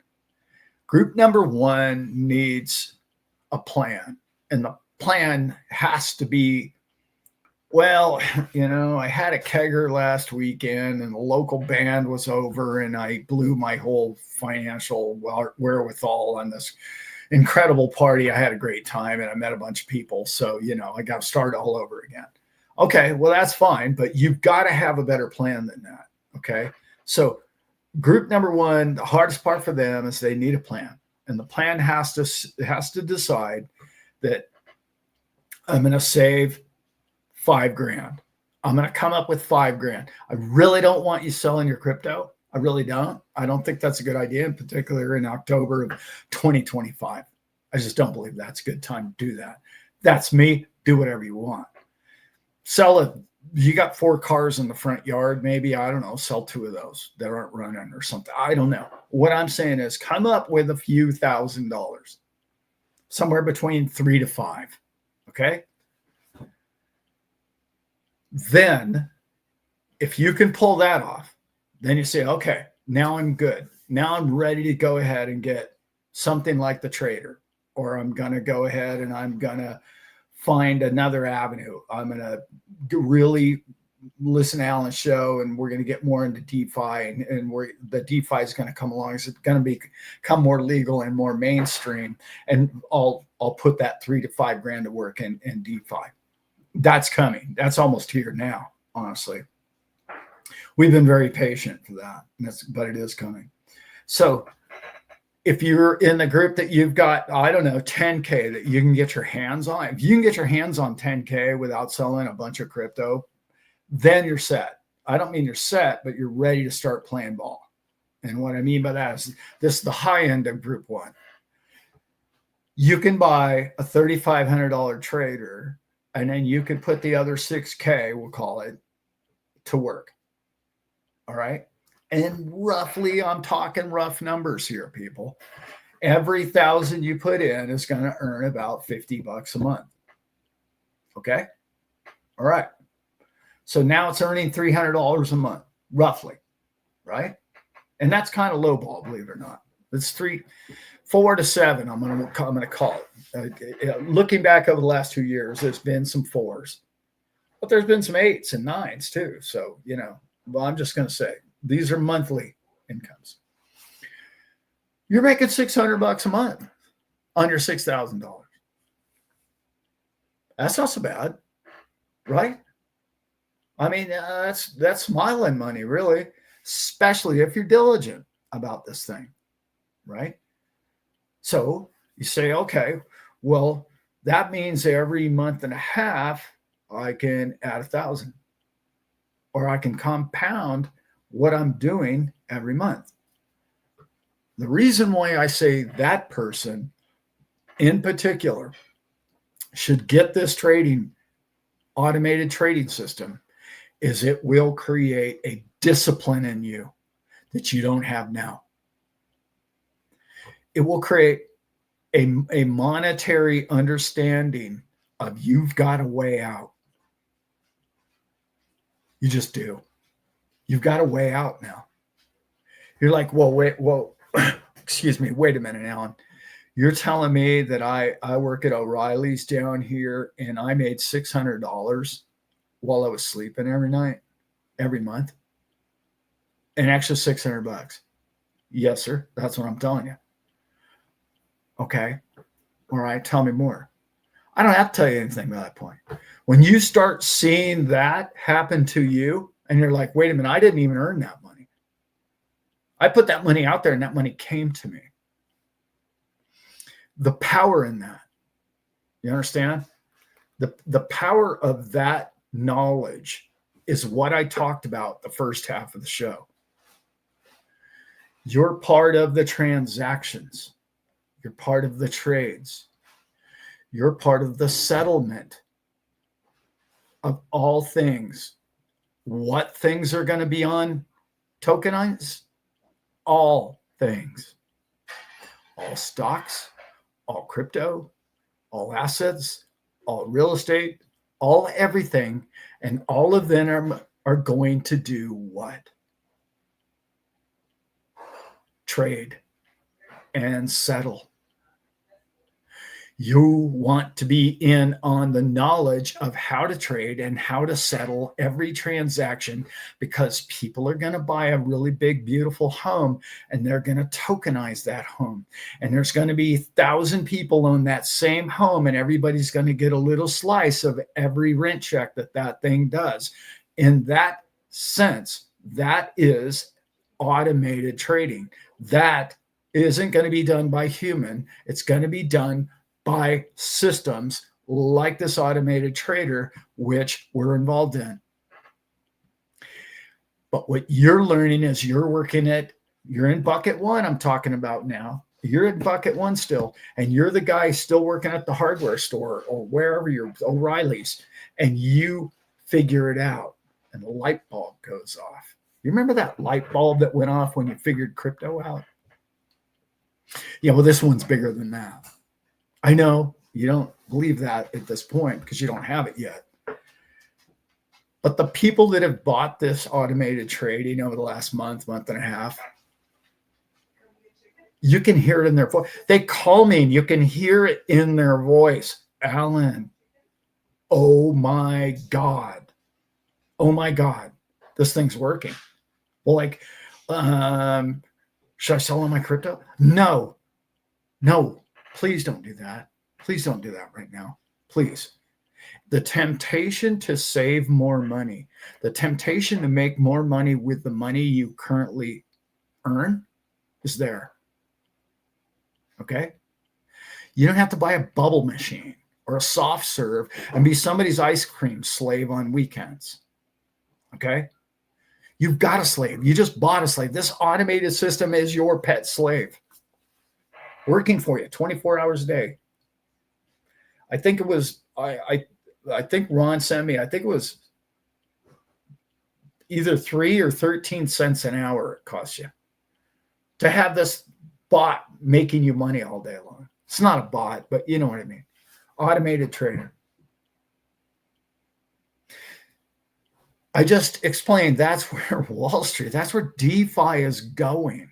Group number one needs a plan, and the plan has to be, I had a kegger last weekend and the local band was over and I blew my whole financial wherewithal on this incredible party. I had a great time and I met a bunch of people. So, I got to start all over again. Okay, well, that's fine, but you've got to have a better plan than that. Okay. So group number one, the hardest part for them is they need a plan, and the plan has to decide that I'm going to save $5,000. I'm going to come up with $5,000. I really don't want you selling your crypto. I really don't. I don't think that's a good idea, in particular in October of 2025. I just don't believe that's a good time to do that. That's me. Do whatever you want. Sell it. You got 4 cars in the front yard, maybe, I don't know, sell 2 of those that aren't running or something. I don't know. What I'm saying is come up with a few $1,000s, somewhere between 3 to 5. Okay. Then if you can pull that off, then you say, okay, now I'm good. Now I'm ready to go ahead and get something like the trader, or I'm going to go ahead and I'm going to find another avenue. I'm going to really listen to Alan's show, and we're going to get more into DeFi, and the DeFi is going to come along. It's going to become more legal and more mainstream, and I'll put that $3,000 to $5,000 to work in DeFi. That's coming. That's almost here now. Honestly, we've been very patient for that, but it is coming. So if you're in the group that you've got, I don't know, 10K that you can get your hands on, if you can get your hands on 10K without selling a bunch of crypto, then you're set. I don't mean you're set, but you're ready to start playing ball. And what I mean by that is this is the high end of group one. You can buy a $3,500 trader, and then you can put the other 6K, we'll call it, to work. All right. And roughly, I'm talking rough numbers here, people. Every 1,000 you put in is going to earn about $50 a month. Okay. All right. So now it's earning $300 a month, roughly. Right. And that's kind of low ball, believe it or not. It's 4 to 7. I'm going to call it. Looking back over the last 2 years, there's been some 4s, but there's been some 8s and 9s too. So, well, I'm just going to say, these are monthly incomes. You're making $600 a month on your $6,000. That's not so bad, right? I mean, that's smiling money, really, especially if you're diligent about this thing, right? So you say, okay, well, that means every month and a half I can add 1,000, or I can compound what I'm doing every month. The reason why I say that person in particular should get this automated trading system is it will create a discipline in you that you don't have now. It will create a monetary understanding of you've got a way out. You just do. You've got a way out now. You're like, excuse me, wait a minute, Alan. You're telling me that I work at O'Reilly's down here and I made $600 while I was sleeping every night, every month, an extra $600. Yes, sir. That's what I'm telling you. Okay. All right. Tell me more. I don't have to tell you anything by that point. When you start seeing that happen to you, and you're like, wait a minute, I didn't even earn that money. I put that money out there and that money came to me. The power in that, you understand? The power of that knowledge is what I talked about the first half of the show. You're part of the transactions. You're part of the trades. You're part of the settlement of all things. What things are going to be on tokenized? All things. All stocks, all crypto, all assets, all real estate, all everything. And all of them are going to do what? Trade and settle. You want to be in on the knowledge of how to trade and how to settle every transaction, because people are going to buy a really big, beautiful home and they're going to tokenize that home. And there's going to be 1,000 people on that same home, and everybody's going to get a little slice of every rent check that thing does. In that sense, that is automated trading. That isn't going to be done by human. It's going to be done by systems like this automated trader, which we're involved in. But what you're learning is you're in bucket one, I'm talking about now. You're in bucket one still, and you're the guy still working at the hardware store or wherever you're, O'Reilly's, and you figure it out, and the light bulb goes off. You remember that light bulb that went off when you figured crypto out? Yeah, well, this one's bigger than that. I know you don't believe that at this point because you don't have it yet. But the people that have bought this automated trading over the last month and a half, you can hear it in their voice. They call me and you can hear it in their voice. Alan, oh my God. Oh my God, this thing's working. Well, like, should I sell on my crypto? No, please don't do that. Please don't do that right now. Please. The temptation to save more money, the temptation to make more money with the money you currently earn is there. Okay? You don't have to buy a bubble machine or a soft serve and be somebody's ice cream slave on weekends. Okay? You've got a slave. You just bought a slave. This automated system is your pet slave, working for you 24 hours a day. I think it was, I think Ron sent me, I think it was either 3 or 13 cents an hour it costs you to have this bot making you money all day long. It's not a bot, but you know what I mean. Automated trader. I just explained that's where Wall Street, that's where DeFi is going.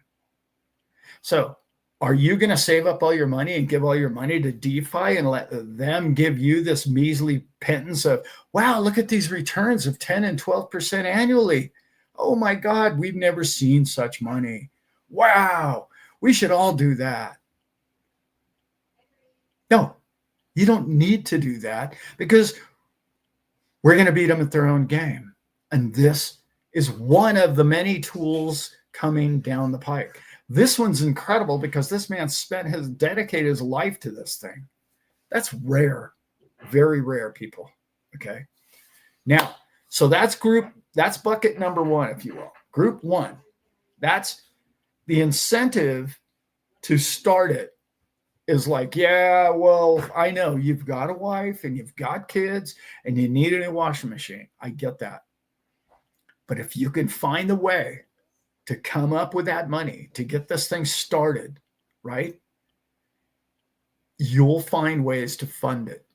So are you going to save up all your money and give all your money to DeFi and let them give you this measly pittance of, wow, look at these returns of 10 and 12% annually. Oh my God, we've never seen such money. Wow, we should all do that. No, you don't need to do that because we're going to beat them at their own game. And this is one of the many tools coming down the pike. This one's incredible because this man dedicated his life to this thing. That's rare, very rare, people. Okay. Now, so that's bucket number one, if you will. Group one, that's the incentive to start it is like, yeah, well, I know you've got a wife and you've got kids and you need a new washing machine. I get that. But if you can find the way to come up with that money to get this thing started, right? You'll find ways to fund it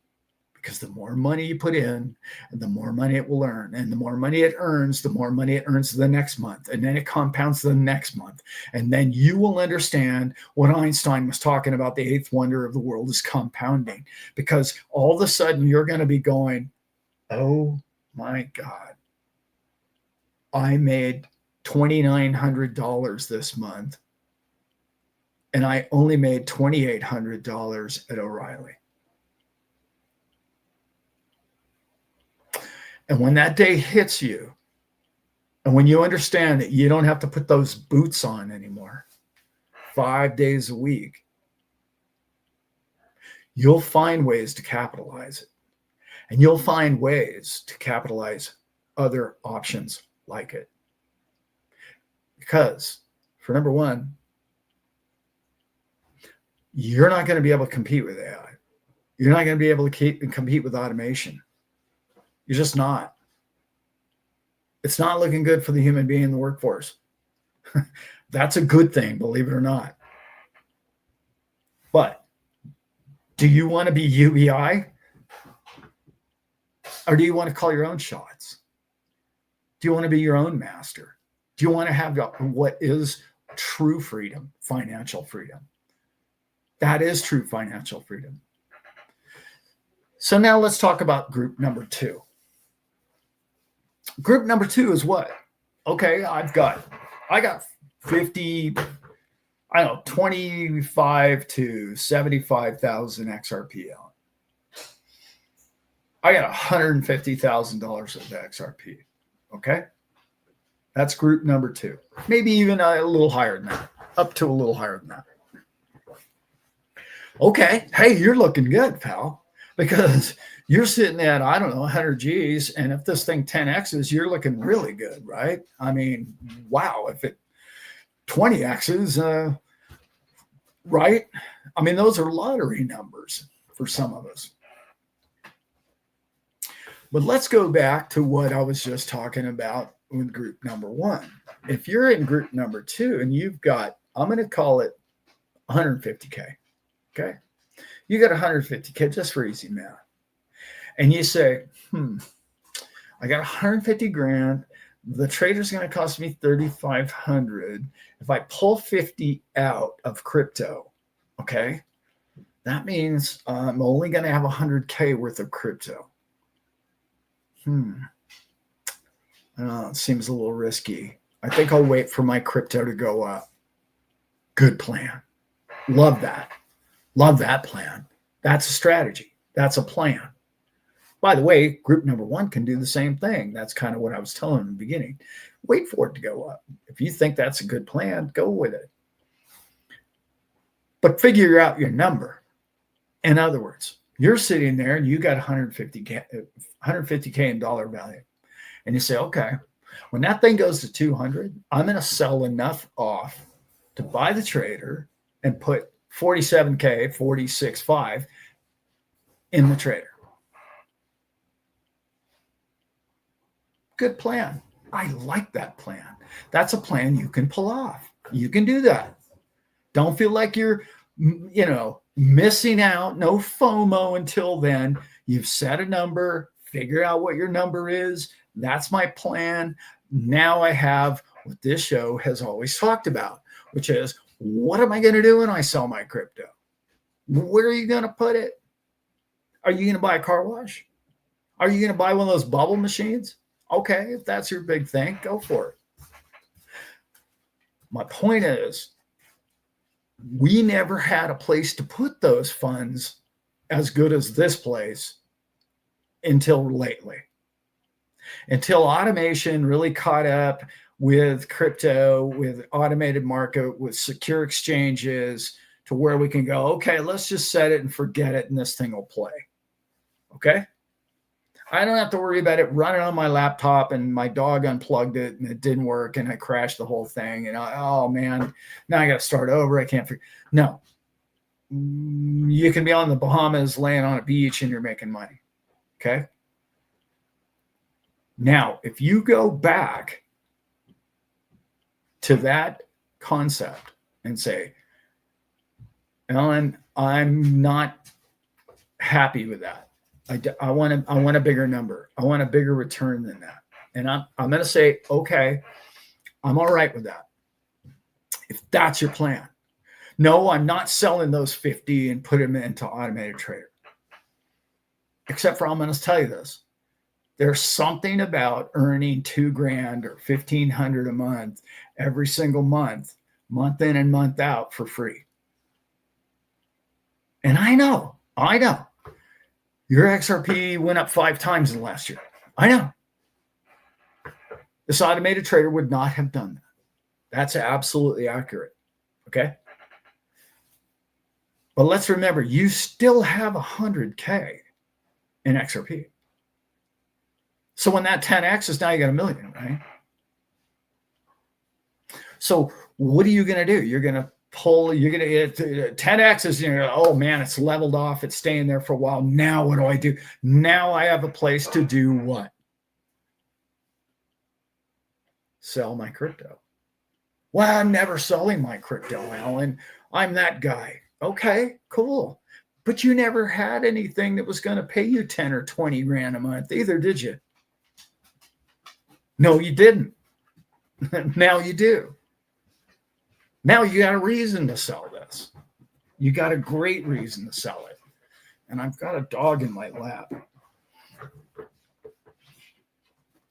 because the more money you put in and the more money it will earn, and the more money it earns, the more money it earns the next month, and then it compounds the next month. And then you will understand what Einstein was talking about. The eighth wonder of the world is compounding, because all of a sudden you're going to be going, oh my God, I made $2,900 this month, and I only made $2,800 at O'Reilly. And when that day hits you, and when you understand that you don't have to put those boots on anymore 5 days a week, you'll find ways to capitalize it. And you'll find ways to capitalize other options like it. Because, for number one, you're not going to be able to compete with AI. You're not going to be able to compete with automation. You're just not. It's not looking good for the human being in the workforce. That's a good thing, believe it or not. But do you want to be UBI? Or do you want to call your own shots? Do you want to be your own master? Do you want to have what is true freedom, financial freedom? That is true financial freedom. So now let's talk about group number two. Group number two is what? Okay, I got 50, 25 to 75,000 XRP out. I got $150,000 of XRP. Okay. That's group number two. Maybe even a little higher than that, up to a little higher than that. Okay. Hey, you're looking good, pal, because you're sitting at, 100 G's. And if this thing 10X's, you're looking really good, right? I mean, wow. If it 20X's, right? I mean, those are lottery numbers for some of us. But let's go back to what I was just talking about with group number one. If you're in group number two and you've got, I'm going to call it 150K. Okay. You got 150K just for easy math. And you say, I got 150 grand. The trader's going to cost me 3,500. If I pull 50 out of crypto, okay, that means I'm only going to have 100K worth of crypto. It seems a little risky. I think I'll wait for my crypto to go up. Good plan. Love that. Love that plan. That's a strategy. That's a plan. By the way, group number 1 can do the same thing. That's kind of what I was telling them in the beginning. Wait for it to go up. If you think that's a good plan, go with it. But figure out your number. In other words, you're sitting there and you got 150K in dollar value. And you say, okay, when that thing goes to 200, I'm going to sell enough off to buy the trader and put 47K, 46.5 in the trader. Good plan. I like that plan. That's a plan you can pull off. You can do that. Don't feel like you're, missing out. No FOMO until then. You've set a number. Figure out what your number is. That's my plan. Now I have what this show has always talked about, which is, what am I going to do when I sell my crypto? Where are you going to put it? Are you going to buy a car wash? Are you going to buy one of those bubble machines? Okay, if that's your big thing, go for it. My point is, we never had a place to put those funds as good as this place until lately. Until automation really caught up with crypto, with automated market, with secure exchanges, to where we can go, okay, let's just set it and forget it, and this thing will play. Okay? I don't have to worry about it running on my laptop, and my dog unplugged it and it didn't work and I crashed the whole thing. And oh man, now I got to start over. I can't figure. No, you can be on the Bahamas laying on a beach and you're making money. Okay. Now, if you go back to that concept and say, Ellen, I'm not happy with that. I want a bigger number. I want a bigger return than that. And I'm going to say, okay, I'm all right with that. If that's your plan. No, I'm not selling those 50 and put them into automated trader. Except for, I'm going to tell you this. There's something about earning $2,000 or $1,500 a month every single month in and month out for free. And I know. Your XRP went up 5 times in the last year. I know. This automated trader would not have done that. That's absolutely accurate. Okay. But let's remember, you still have 100K in XRP. So when that 10X now you got $1 million, right? So what are you going to do? You're going to pull, you're going to get 10X is, oh man, it's leveled off. It's staying there for a while. Now what do I do? Now I have a place to do what? Sell my crypto. Well, I'm never selling my crypto, Alan. I'm that guy. Okay, cool. But you never had anything that was going to pay you 10 or 20 grand a month either, did you? No, you didn't. Now you do. Now you got a reason to sell this. You got a great reason to sell it. And I've got a dog in my lap.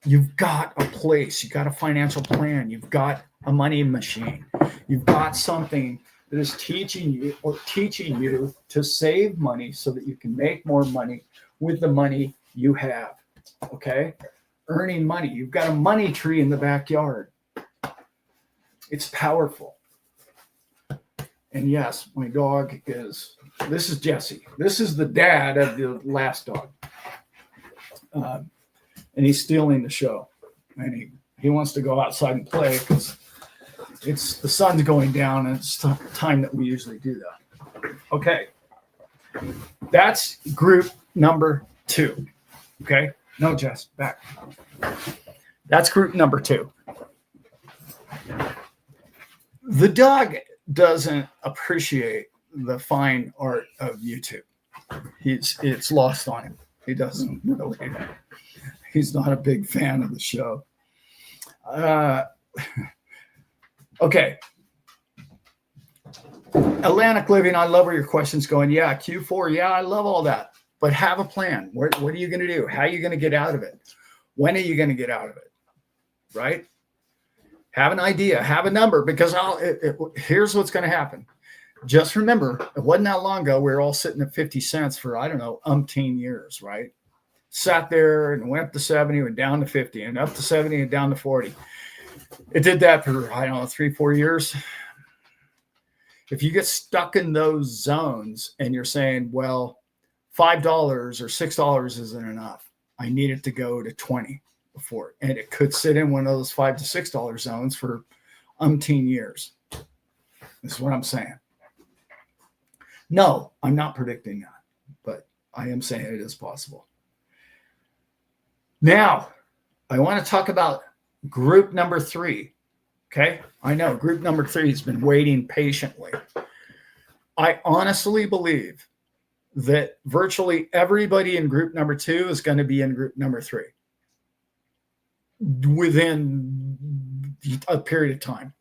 You've got a place. You've got a financial plan. You've got a money machine. You've got something that is teaching you to save money so that you can make more money with the money you have. Okay? Earning money. You've got a money tree in the backyard. It's powerful. And yes, my dog this is Jesse. This is the dad of the last dog. And he's stealing the show. And he wants to go outside and play because the sun's going down and it's time that we usually do that. Okay. That's group number 2. Okay. No, Jess, back. That's group number 2. The dog doesn't appreciate the fine art of YouTube. It's lost on him. He doesn't really. He's not a big fan of the show. Okay. Atlantic Living, I love where your question's going. Yeah, Q4. Yeah, I love all that. But have a plan. What are you going to do? How are you going to get out of it? When are you going to get out of it? right? Have an idea, have a number, because here's what's going to happen. Just remember, it wasn't that long ago. We were all sitting at 50 cents for, I don't know, umpteen years, right? Sat there and went up to 70, went down to 50, and up to 70 and down to 40. It did that for, I don't know, 3-4 years. If you get stuck in those zones and you're saying, well, $5 or $6 isn't enough, I need it to go to 20 before, and it could sit in one of those $5 to $6 zones for umpteen years. This is what I'm saying. No, I'm not predicting that, but I am saying it is possible. Now, I want to talk about group number 3. Okay, I know group number 3 has been waiting patiently. I honestly believe that virtually everybody in group number 2 is going to be in group number 3 within a period of time.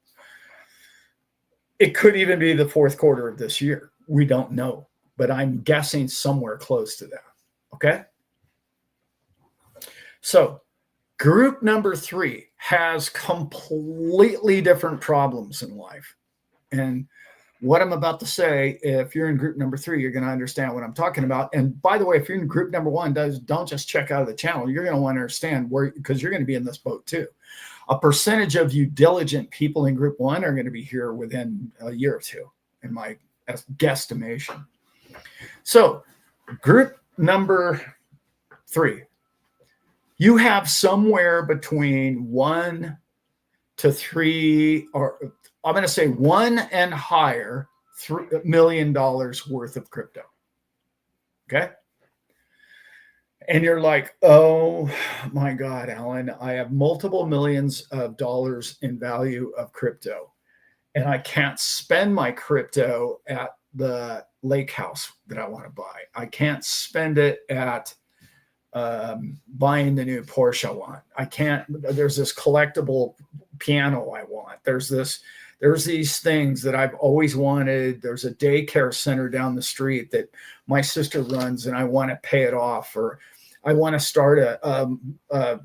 It could even be the 4th quarter of this year. We don't know, but I'm guessing somewhere close to that. Okay. So group number 3 has completely different problems in life. And what I'm about to say, if you're in group number 3, you're going to understand what I'm talking about. And by the way, if you're in group number 1, don't just check out of the channel. You're going to want to understand where, because you're going to be in this boat too. A percentage of you diligent people in group 1 are going to be here within a year or two, in my guesstimation. So group number 3, you have somewhere between 1 to 3, or I'm going to say 1 and higher, $3 million worth of crypto. Okay. And you're like, oh my God, Alan, I have multiple millions of dollars in value of crypto, and I can't spend my crypto at the lake house that I want to buy. I can't spend it at buying the new Porsche I want. I can't, there's this collectible piano I want. There's these things that I've always wanted. There's a daycare center down the street that my sister runs and I want to pay it off, or I want to start a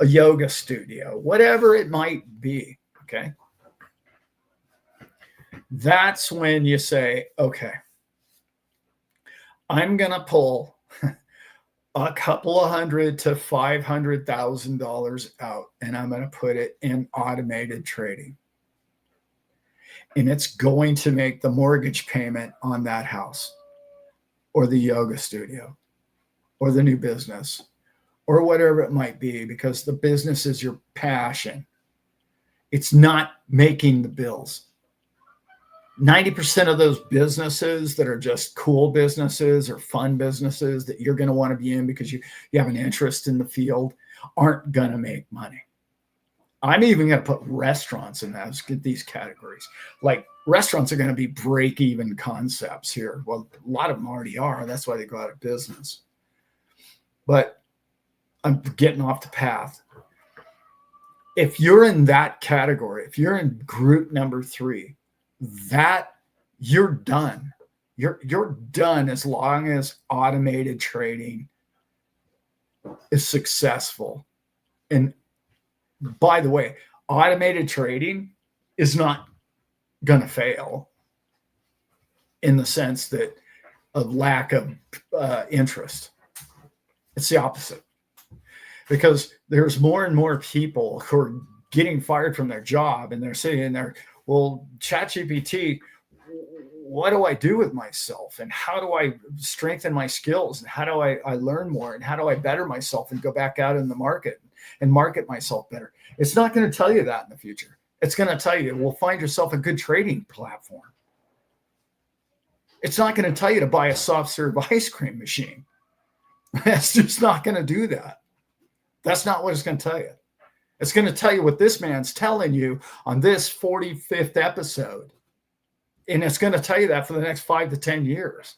yoga studio, whatever it might be. Okay. That's when you say, okay, I'm going to pull a couple of $100,000 to $500,000 out, and I'm going to put it in automated trading. And it's going to make the mortgage payment on that house, or the yoga studio, or the new business, or whatever it might be, because the business is your passion. It's not making the bills. 90% of those businesses that are just cool businesses or fun businesses that you're going to want to be in because you have an interest in the field aren't going to make money. I'm even going to put restaurants in these categories. Like, restaurants are going to be break-even concepts here. Well, a lot of them already are. That's why they go out of business. But I'm getting off the path. If you're in that category, if you're in group number 3, that you're done. You're done as long as automated trading is successful. And by the way, automated trading is not going to fail in the sense that of lack of interest. It's the opposite, because there's more and more people who are getting fired from their job, and they're sitting there, well, ChatGPT, what do I do with myself? And how do I strengthen my skills? And how do I learn more? And how do I better myself and go back out in the market and market myself better? It's not going to tell you that in the future. It's going to tell you, well, find yourself a good trading platform. It's not going to tell you to buy a soft serve ice cream machine. It's just not going to do that. That's not what it's going to tell you. It's going to tell you what this man's telling you on this 45th episode. And it's going to tell you that for the next 5 to 10 years.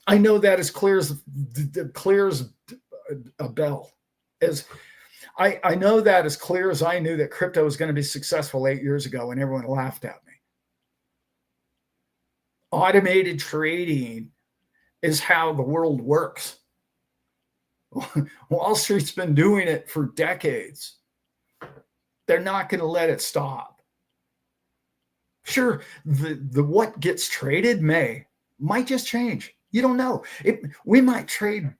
I know that as clear as a bell. I know that as clear as I knew that crypto was going to be successful 8 years ago when everyone laughed at me. Automated trading is how the world works. Wall Street's been doing it for decades. They're not going to let it stop. Sure, the what gets traded might just change. You don't know. We might trade.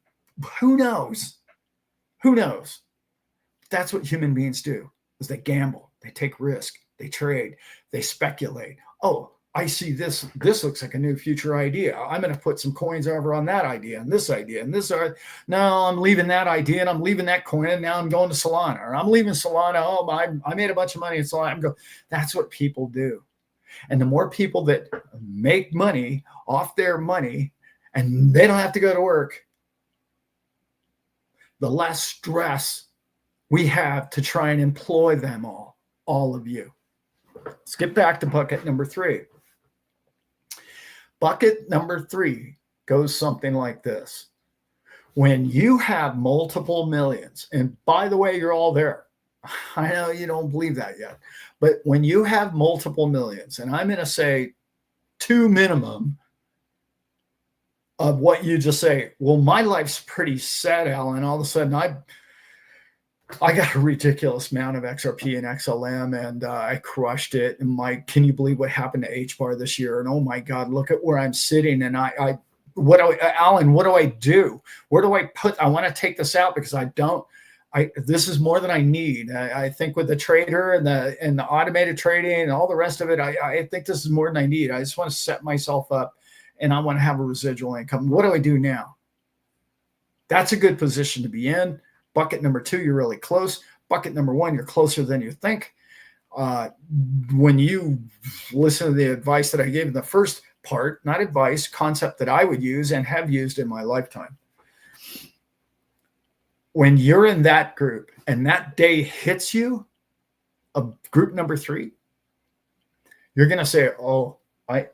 Who knows? Who knows? That's what human beings do, is they gamble, they take risk, they trade, they speculate. Oh, I see this. This looks like a new future idea. I'm going to put some coins over on that idea and this idea and this. No, I'm leaving that idea and I'm leaving that coin and now I'm going to Solana, or I'm leaving Solana. Oh, I made a bunch of money in Solana. I'm going. That's what people do. And the more people that make money off their money and they don't have to go to work, the less stress we have to try and employ them all of you. Let's get back to bucket number 3. Bucket number 3 goes something like this. When you have multiple millions, and by the way, you're all there. I know you don't believe that yet, but when you have multiple millions, and I'm going to say 2 minimum of what you just say, well, my life's pretty set, Alan. All of a sudden, I got a ridiculous amount of XRP and XLM, and I crushed it. And can you believe what happened to HBAR this year? And oh my God, look at where I'm sitting. And Alan, what do I do? Where do I put? I want to take this out because this is more than I need. I think with the trader and the automated trading and all the rest of it, I think this is more than I need. I just want to set myself up, and I want to have a residual income. What do I do now? That's a good position to be in. Bucket number 2, you're really close. Bucket number 1, you're closer than you think. When you listen to the advice that I gave in the first part, not advice, concept that I would use and have used in my lifetime. When you're in that group and that day hits you, group number 3, you're going to say, oh, I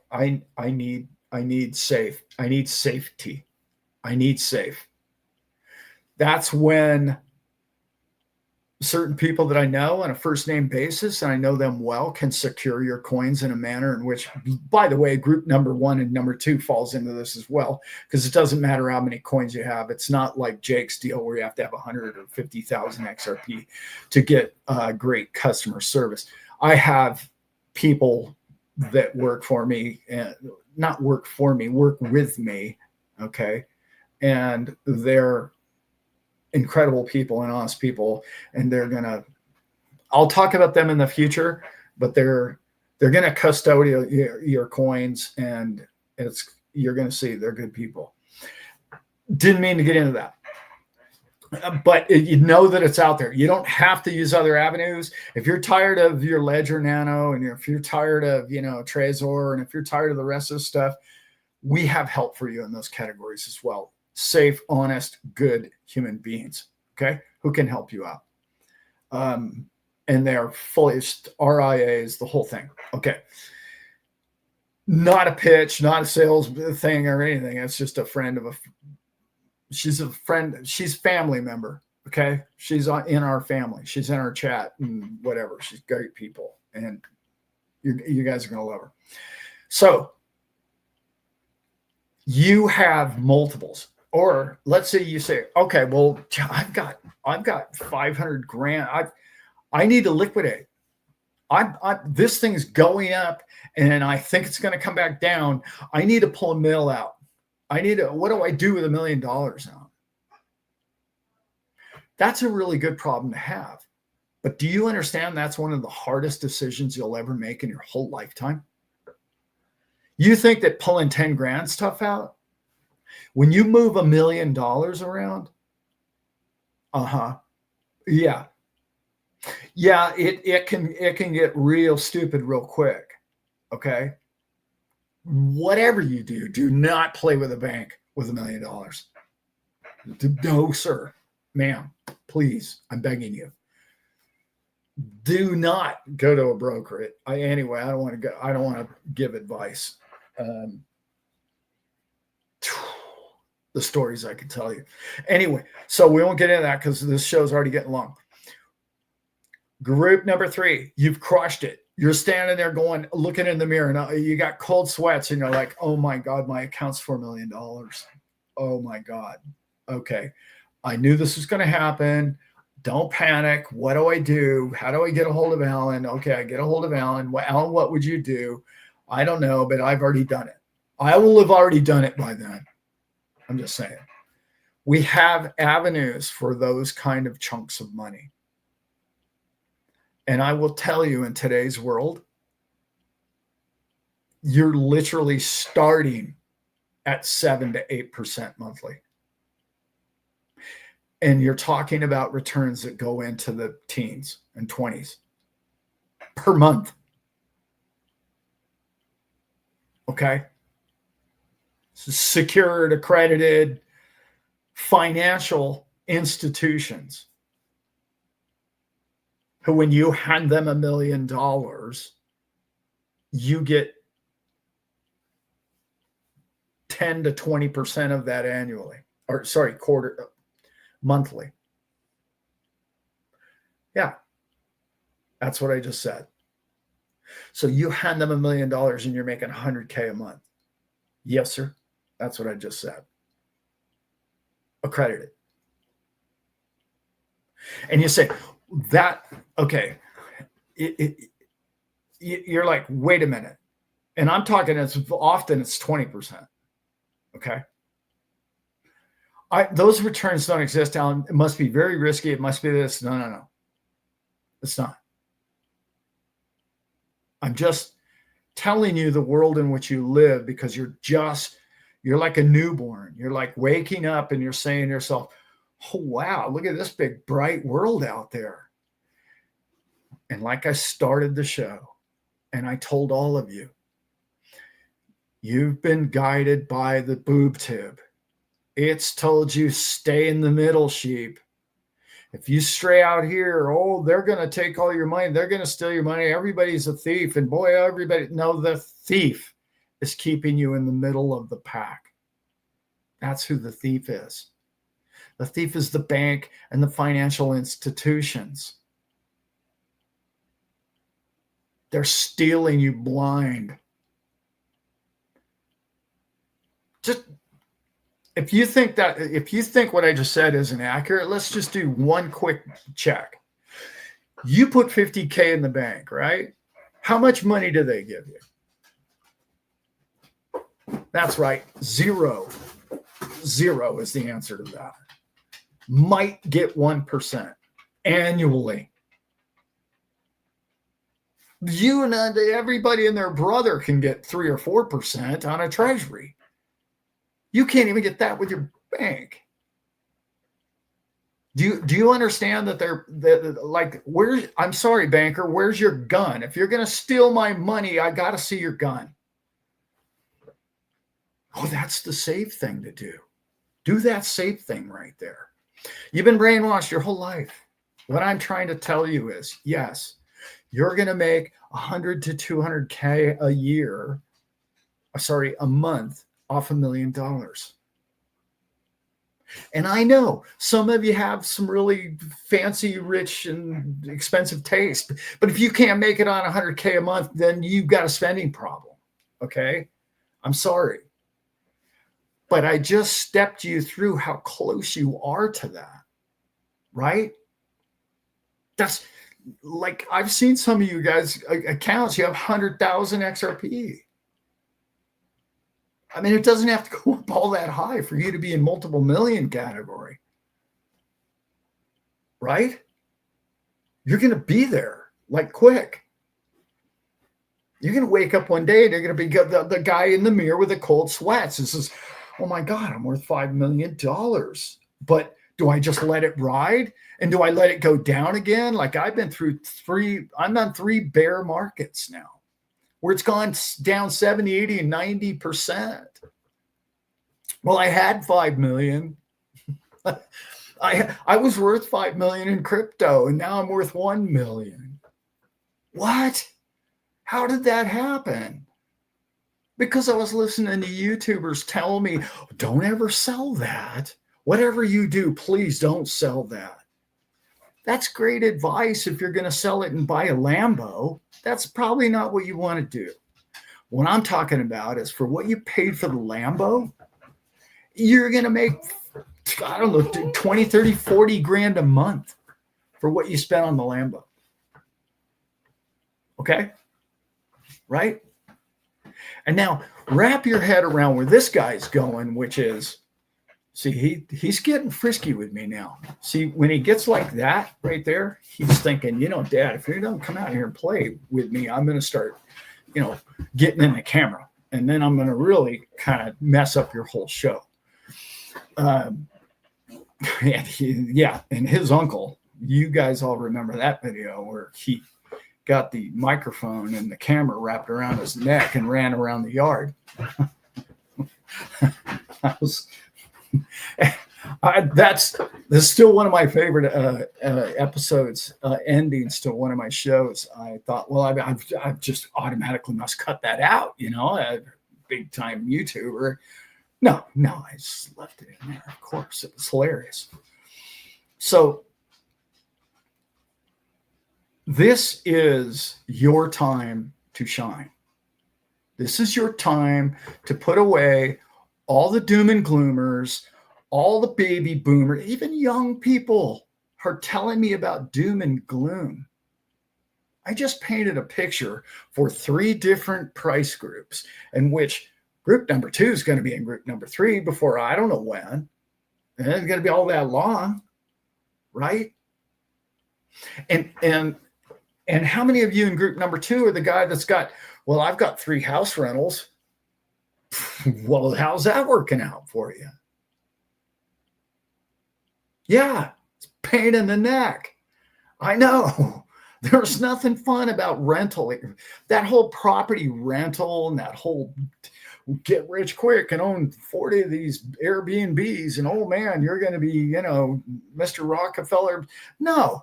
need safe. I need safety. I need safe. That's when certain people that I know on a first name basis, and I know them well, can secure your coins in a manner in which, by the way, group number 1 and number 2 falls into this as well, because it doesn't matter how many coins you have. It's not like Jake's deal where you have to have 100 or 50,000 XRP to get great customer service. I have people that work for me, and not work for me, work with me. Okay. And they're incredible people and honest people, and I'll talk about them in the future, but they're going to custodial your coins, and you're going to see they're good people. Didn't mean to get into that, but you know that it's out there. You don't have to use other avenues. If you're tired of your Ledger Nano, and if you're tired of Trezor, and if you're tired of the rest of the stuff, we have help for you in those categories as well. Safe, honest, good human beings, okay, who can help you out. And they're fully RIAs, the whole thing. Okay. Not a pitch, not a sales thing or anything. It's just a friend she's a friend. She's family member. Okay. She's in our family. She's in our chat and whatever. She's great people. And you guys are going to love her. So you have multiples. Or let's say you say, okay, well, I've got 500 grand. I need to liquidate. This thing's going up and I think it's going to come back down. I need to pull a mill out. What do I do with $1 million now? That's a really good problem to have. But do you understand that's one of the hardest decisions you'll ever make in your whole lifetime? You think that pulling 10 grand's tough out? When you move $1 million around, yeah, it can get real stupid real quick. Okay, whatever you do, do not play with a bank with $1 million. No, sir, ma'am, please, I'm begging you. Do not go to a broker. Anyway, I don't want to go. I don't want to give advice. The stories I could tell you. Anyway, so we won't get into that because this show's already getting long. Group number 3, you've crushed it. You're standing there looking in the mirror, and you got cold sweats, and you're like, oh my God, my account's $4 million. Oh my God. Okay. I knew this was going to happen. Don't panic. What do I do? How do I get a hold of Alan? Okay, I get a hold of Alan. Well, Alan, what would you do? I don't know, but I've already done it. I will have already done it by then. I'm just saying. We have avenues for those kind of chunks of money. And I will tell you, in today's world, you're literally starting at 7 to 8% monthly. And you're talking about returns that go into the teens and 20s per month. Okay? Secured, accredited financial institutions who, when you hand them $1 million, you get 10 to 20% of that annually, or sorry, monthly. Yeah, that's what I just said. So you hand them $1 million and you're making $100K a month. Yes, sir. That's what I just said. Accredited. And you say that, okay, you're like, wait a minute. And I'm talking, it's often it's 20%. Okay. Those returns don't exist, Alan. It must be very risky. It must be this. No. It's not. I'm just telling you the world in which you live, because you're like a newborn. You're like waking up and you're saying to yourself, oh, wow, look at this big, bright world out there. And like I started the show and I told all of you, you've been guided by the boob tube. It's told you stay in the middle, sheep. If you stray out here, oh, they're going to take all your money. They're going to steal your money. Everybody's a thief. And boy, no, the thief is keeping you in the middle of the pack. That's who the thief is. The thief is the bank and the financial institutions. They're stealing you blind. Just if you think what I just said isn't accurate, let's just do one quick check. You put $50K in the bank, right? How much money do they give you? That's right. Zero. Zero is the answer to that. Might get 1% annually. You and everybody and their brother can get 3 or 4% on a treasury. You can't even get that with your bank. Do you understand that they're like, I'm sorry, banker, where's your gun? If you're going to steal my money, I got to see your gun. Oh, that's the safe thing to do. Do that safe thing right there. You've been brainwashed your whole life. What I'm trying to tell you is, yes, you're going to make 100 to 200K a month off $1 million. And I know some of you have some really fancy, rich, and expensive taste. But if you can't make it on 100K a month, then you've got a spending problem. Okay? I'm sorry. But I just stepped you through how close you are to that. Right? That's like, I've seen some of you guys' accounts, you have 100,000 XRP. I mean, it doesn't have to go up all that high for you to be in multiple million category. Right? You're going to be there like quick. You're going to wake up one day and you're going to be the guy in the mirror with the cold sweats. This is, oh my God, I'm worth $5 million. But do I just let it ride? And do I let it go down again? Like I've been through I'm on 3 bear markets now, where it's gone down 70, 80, and 90%. Well, I had 5 million. I was worth 5 million in crypto, and now I'm worth 1 million. What? How did that happen? Because I was listening to YouTubers tell me, don't ever sell that. Whatever you do, please don't sell that. That's great advice if you're going to sell it and buy a Lambo. That's probably not what you want to do. What I'm talking about is for what you paid for the Lambo, you're going to make I don't know, 20, 30, 40 grand a month for what you spent on the Lambo. Okay? Right? And now wrap your head around where this guy's going, which is, see, he's getting frisky with me now. See, when he gets like that right there, he's thinking, you know, Dad, if you don't come out here and play with me, I'm going to start, you know, getting in the camera. And then I'm going to really kind of mess up your whole show. And and his uncle, you guys all remember that video where he got the microphone and the camera wrapped around his neck and ran around the yard. That's still one of my favorite episodes, endings to one of my shows. I thought, well, I just automatically must cut that out, you know, a big time YouTuber. No, I just left it in there. Of course, it was hilarious. So this is your time to shine. This is your time to put away all the doom and gloomers, all the baby boomers, even young people are telling me about doom and gloom. I just painted a picture for 3 different price groups, in which group number 2 is going to be in group number 3 before I don't know when. And it's going to be all that long, right? And how many of you in group number 2 are the guy that's got, well, I've got 3 house rentals. Well, how's that working out for you? Yeah, it's pain in the neck. I know. There's nothing fun about rental. That whole property rental and that whole get rich quick and own 40 of these Airbnbs and, oh man, you're going to be, you know, Mr. Rockefeller. No,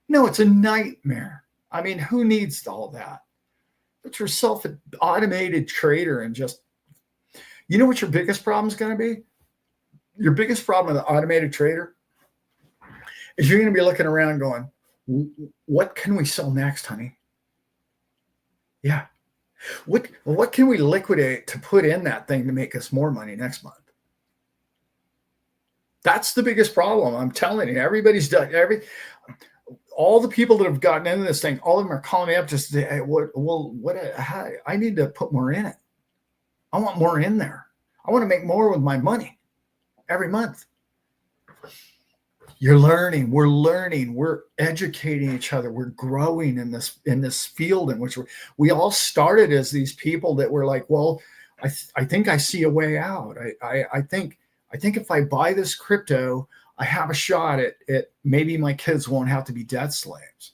it's a nightmare. I mean, who needs all that? Put yourself an automated trader and just, you know what your biggest problem is going to be? Your biggest problem with an automated trader is you're going to be looking around going, what can we sell next, honey? Yeah. What can we liquidate to put in that thing to make us more money next month? That's the biggest problem. I'm telling you, everybody's done all the people that have gotten into this thing, all of them are calling me up just to say, I need to put more in it. I want more in there. I want to make more with my money every month. You're learning, we're educating each other, we're growing in this field in which we all started as these people that were like, well, I think I see a way out. I think if I buy this crypto, I have a shot at maybe my kids won't have to be debt slaves.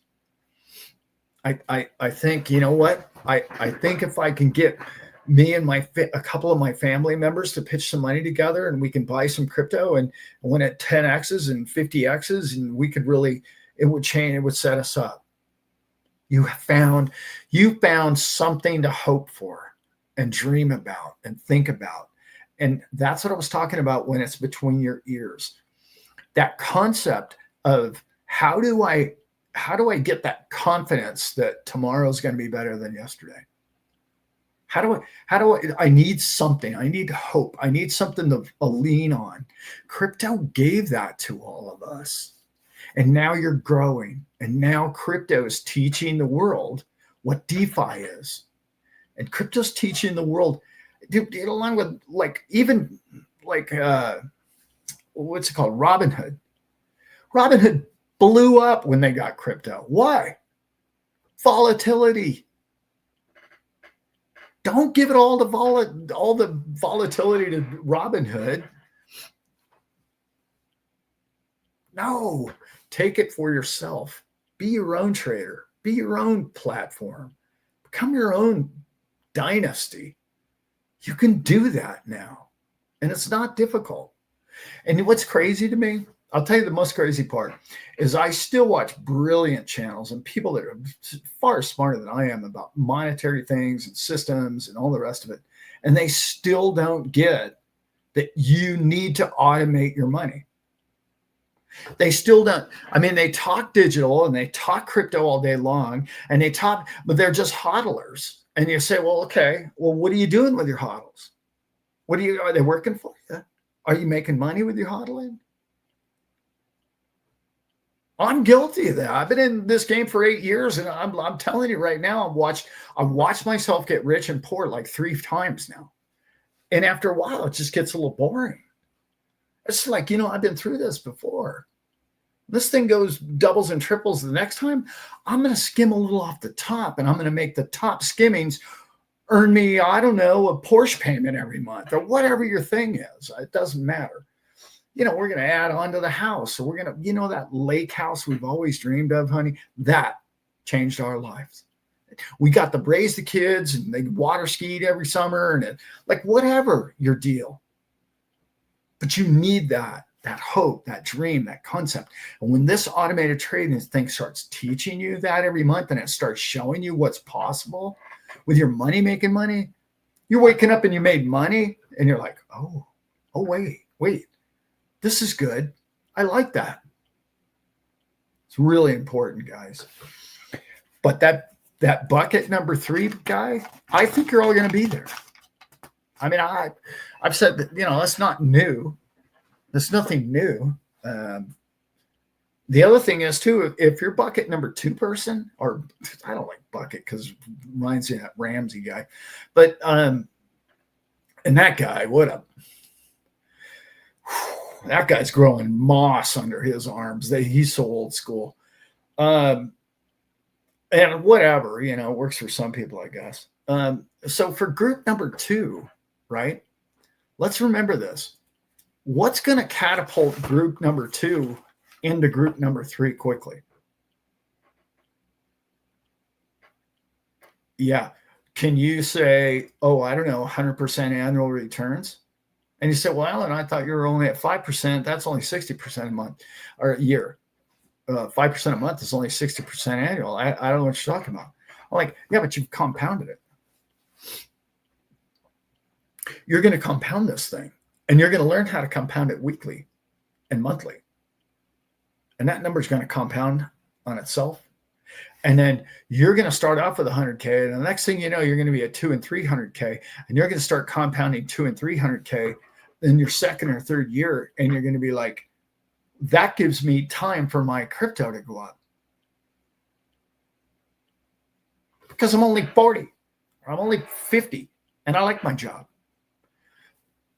I think, you know what? I think if I can get me and a couple of my family members to pitch some money together and we can buy some crypto and when it 10Xs and 50Xs and we could really, it would set us up. You found something to hope for and dream about and think about. And that's what I was talking about when it's between your ears. That concept of how do I get that confidence that tomorrow is going to be better than yesterday? I need something. I need hope. I need something to lean on. Crypto gave that to all of us. And now you're growing. And now crypto is teaching the world what DeFi is. And crypto's teaching the world, along with what's it called? Robinhood. Robinhood blew up when they got crypto. Why? Volatility. Don't give it all the volatility to Robinhood. No, take it for yourself. Be your own trader. Be your own platform. Become your own dynasty. You can do that now. And it's not difficult. And what's crazy to me, I'll tell you the most crazy part, is I still watch brilliant channels and people that are far smarter than I am about monetary things and systems and all the rest of it. And they still don't get that you need to automate your money. They still don't. I mean, they talk digital and they talk crypto all day long and but they're just hodlers. And you say, well, okay, well, what are you doing with your hodls? Are they working for you? Are you making money with your hodling? I'm guilty of that. I've been in this game for 8 years, and I'm telling you right now, I've watched myself get rich and poor like 3 times now. And after a while, it just gets a little boring. It's like, I've been through this before. This thing goes doubles and triples the next time. I'm going to skim a little off the top, and I'm going to make the top skimmings earn me, I don't know, a Porsche payment every month or whatever your thing is. It doesn't matter. We're going to add on to the house. So we're going to, that lake house we've always dreamed of, honey, that changed our lives. We got to raise the kids, and they water skied every summer, and like whatever your deal. But you need that hope, that dream, that concept. And when this automated trading thing starts teaching you that every month, and it starts showing you what's possible with your money, making money, you're waking up and you made money, and you're like, oh, wait. This is good. I like that. It's really important, guys. But that bucket number 3 guy, I think you're all going to be there. I mean, I've said that, that's not new. That's nothing new. The other thing is, too, if you're bucket number 2 person, or I don't like bucket because it reminds me of that Ramsey guy. But, and that guy, that guy's growing moss under his arms. He's so old school. And whatever, works for some people, I guess. So for group number 2, right? Let's remember this. What's going to catapult group number 2 into group number 3 quickly? Yeah. Can you say, I don't know, 100% annual returns? And you say, well, Alan, I thought you were only at 5%. That's only 60% a month or a year. 5% a month is only 60% annual. I don't know what you're talking about. I'm like, yeah, but you've compounded it. You're going to compound this thing, and you're going to learn how to compound it weekly and monthly. And that number is going to compound on itself. And then you're going to start off with 100K. And the next thing you know, you're going to be at 200 and 300K. And you're going to start compounding 200 and 300K in your second or third year. And you're going to be like, that gives me time for my crypto to go up. Because I'm only 40, or I'm only 50, and I like my job.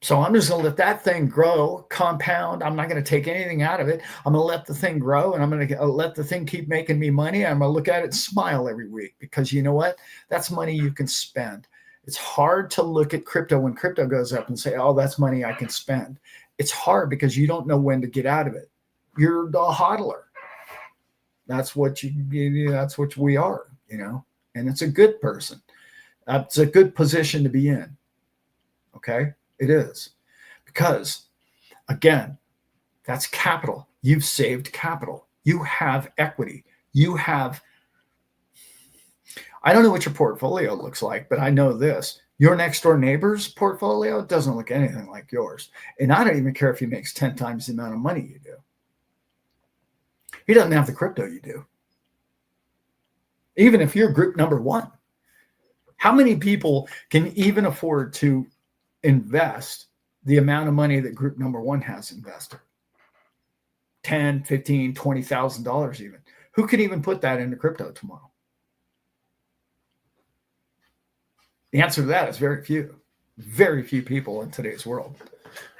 So I'm just going to let that thing grow, compound. I'm not going to take anything out of it. I'm going to let the thing grow, and I'm going to let the thing keep making me money. I'm going to look at it and smile every week, because you know what? That's money you can spend. It's hard to look at crypto when crypto goes up and say, oh, that's money I can spend. It's hard because you don't know when to get out of it. You're the hodler. That's what we are, and it's a good person. It's a good position to be in. Okay. It is, because, again, that's capital. You've saved capital. You have equity. I don't know what your portfolio looks like, but I know this. Your next door neighbor's portfolio doesn't look anything like yours. And I don't even care if he makes 10 times the amount of money you do. He doesn't have the crypto you do. Even if you're group number 1, how many people can even afford to invest the amount of money that group number 1 has invested? $10, $15, $20,000 even. Who could even put that into crypto tomorrow? The answer to that is very few. Very few people in today's world.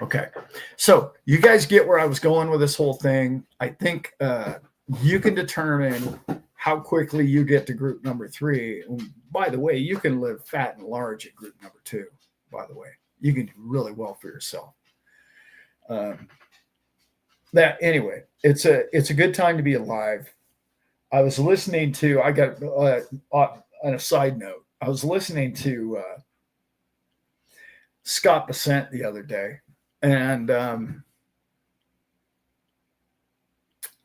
Okay. So you guys get where I was going with this whole thing. I think you can determine how quickly you get to group number 3. And by the way, you can live fat and large at group number 2, by the way. You can do really well for yourself. Anyway, it's a good time to be alive. I was listening to, I got on a side note, I was listening to Scott Bessent the other day, and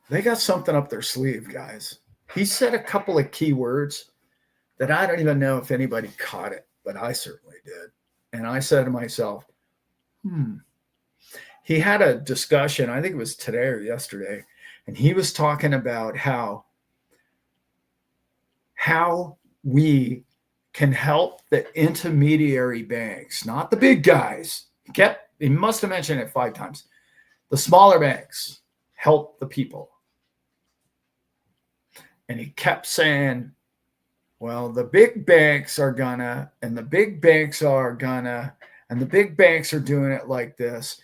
they got something up their sleeve, guys. He said a couple of key words that I don't even know if anybody caught it, but I certainly did. And I said to myself, He had a discussion, I think it was today or yesterday, and he was talking about how can help the intermediary banks, not the big guys. He must have mentioned it 5 times. The smaller banks help the people. And he kept saying, well, the big banks are gonna, and the big banks are gonna, and the big banks are doing it like this.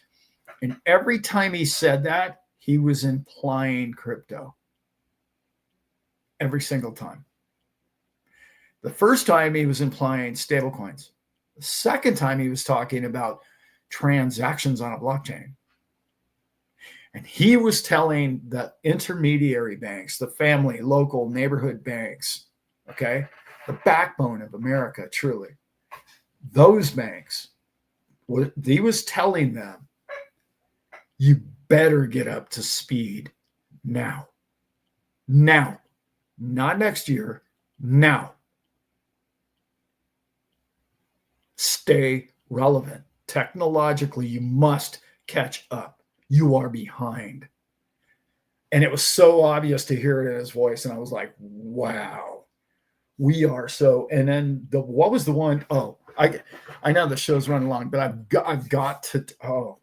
And every time he said that, he was implying crypto. Every single time. The first time he was implying stablecoins. The second time he was talking about transactions on a blockchain. And he was telling the intermediary banks, the family, local, neighborhood banks, okay, the backbone of America, truly, those banks, he was telling them, you better get up to speed now. Now. Not next year. Now. Stay relevant. Technologically, you must catch up. You are behind. And it was so obvious to hear it in his voice. And I was like, wow, we are so. And then what was the one? Oh, I know the show's running long, but I've got to. Oh,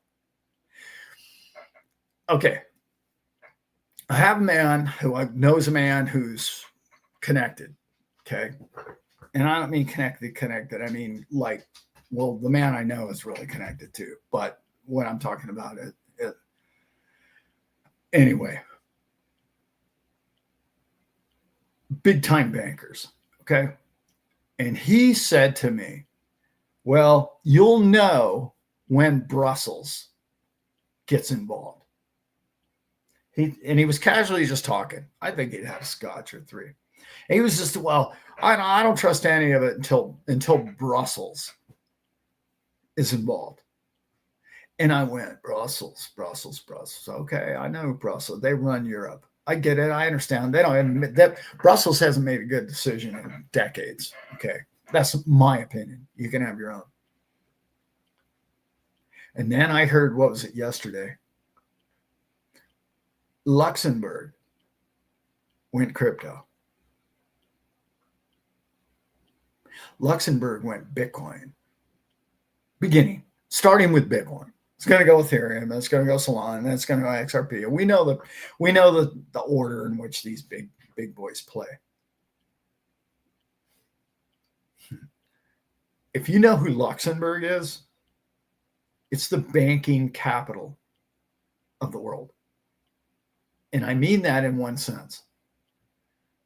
okay. I have a man who knows a man who's connected. Okay. And I don't mean connected. I mean, like, well, the man I know is really connected too. But what I'm talking about anyway, big time bankers. Okay. And he said to me, well, you'll know when Brussels gets involved. He was casually just talking. I think he'd had a scotch or 3. And he was just, well, I don't trust any of it until Brussels is involved. And I went, Brussels. Okay, I know Brussels. They run Europe. I get it. I understand. They don't admit that Brussels hasn't made a good decision in decades. Okay, that's my opinion. You can have your own. And then I heard, what was it yesterday? Luxembourg went crypto. Luxembourg went Bitcoin. Starting with Bitcoin. It's going to go Ethereum, it's going to go Solana, and it's going to go XRP. And we know the order in which these big boys play. If you know who Luxembourg is, it's the banking capital of the world. And I mean that in one sense.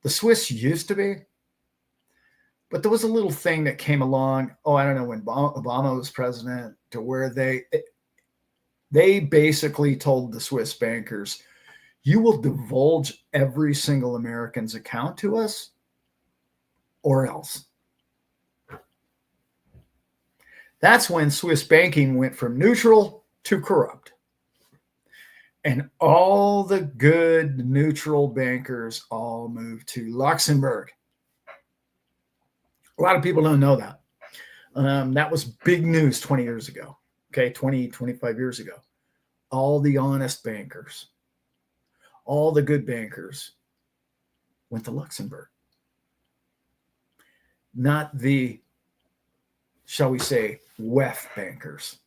The Swiss used to be, but there was a little thing that came along, I don't know, when Obama was president, to where they basically told the Swiss bankers, you will divulge every single American's account to us or else. That's when Swiss banking went from neutral to corrupt. And all the good neutral bankers all moved to Luxembourg. A lot of people don't know that. That was big news 20 years ago. Okay, 25 years ago. All the honest bankers, all the good bankers went to Luxembourg. Not the, shall we say, WEF bankers.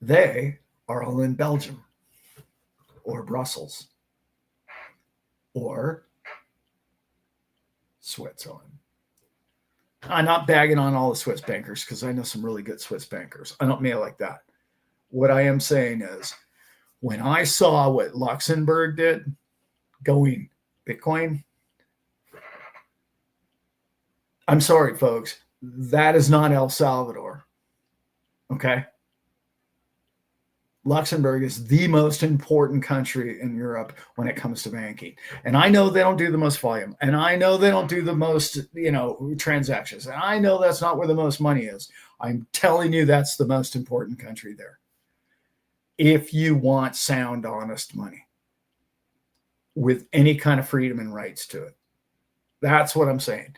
They are all in Belgium or Brussels or Switzerland. I'm not bagging on all the Swiss bankers because I know some really good Swiss bankers. I don't mean it like that. What I am saying is, when I saw what Luxembourg did going Bitcoin, I'm sorry, folks, that is not El Salvador. Okay? Luxembourg is the most important country in Europe when it comes to banking. And I know they don't do the most volume. And I know they don't do the most, transactions. And I know that's not where the most money is. I'm telling you, that's the most important country there. If you want sound, honest money with any kind of freedom and rights to it. That's what I'm saying.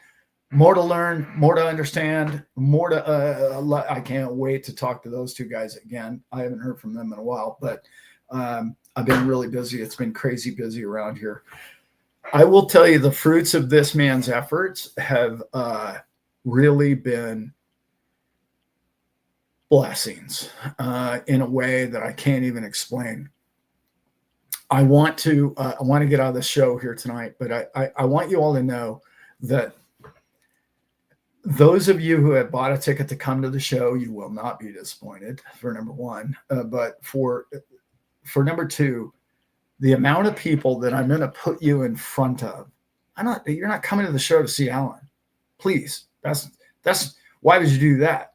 More to learn, more to understand, more to, I can't wait to talk to those two guys again. I haven't heard from them in a while, but I've been really busy. It's been crazy busy around here. I will tell you, the fruits of this man's efforts have really been blessings in a way that I can't even explain. I want to get out of the show here tonight, but I want you all to know that those of you who have bought a ticket to come to the show, you will not be disappointed, for number one. But for number two, the amount of people that I'm going to put you in front of, you're not coming to the show to see Alan. Please. That's why would you do that?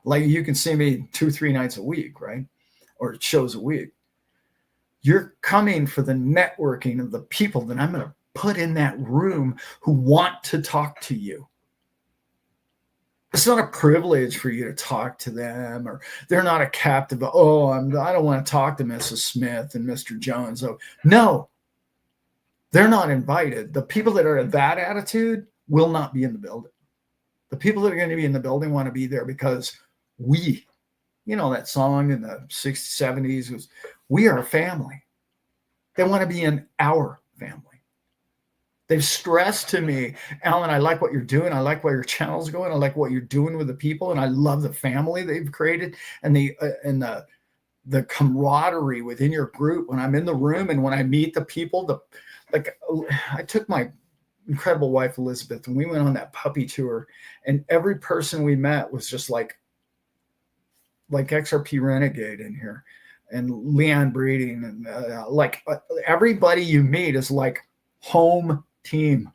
Like, you can see me 2-3 nights a week, right? Or shows a week. You're coming for the networking of the people that I'm going to put in that room who want to talk to you. It's not a privilege for you to talk to them, or they're not a captive. I don't want to talk to Mrs. Smith and Mr. Jones. Oh, no, they're not invited. The people that are of that attitude will not be in the building. The people that are going to be in the building want to be there because that song in the 60s, 70s was, we are a family. They want to be in our family. They've stressed to me, Alan, I like what you're doing. I like where your channel's going. I like what you're doing with the people. And I love the family they've created and the camaraderie within your group. When I'm in the room and when I meet the people, I took my incredible wife, Elizabeth, and we went on that puppy tour, and every person we met was just like XRP Renegade in here, and Leanne Breeding, and everybody you meet is like home team.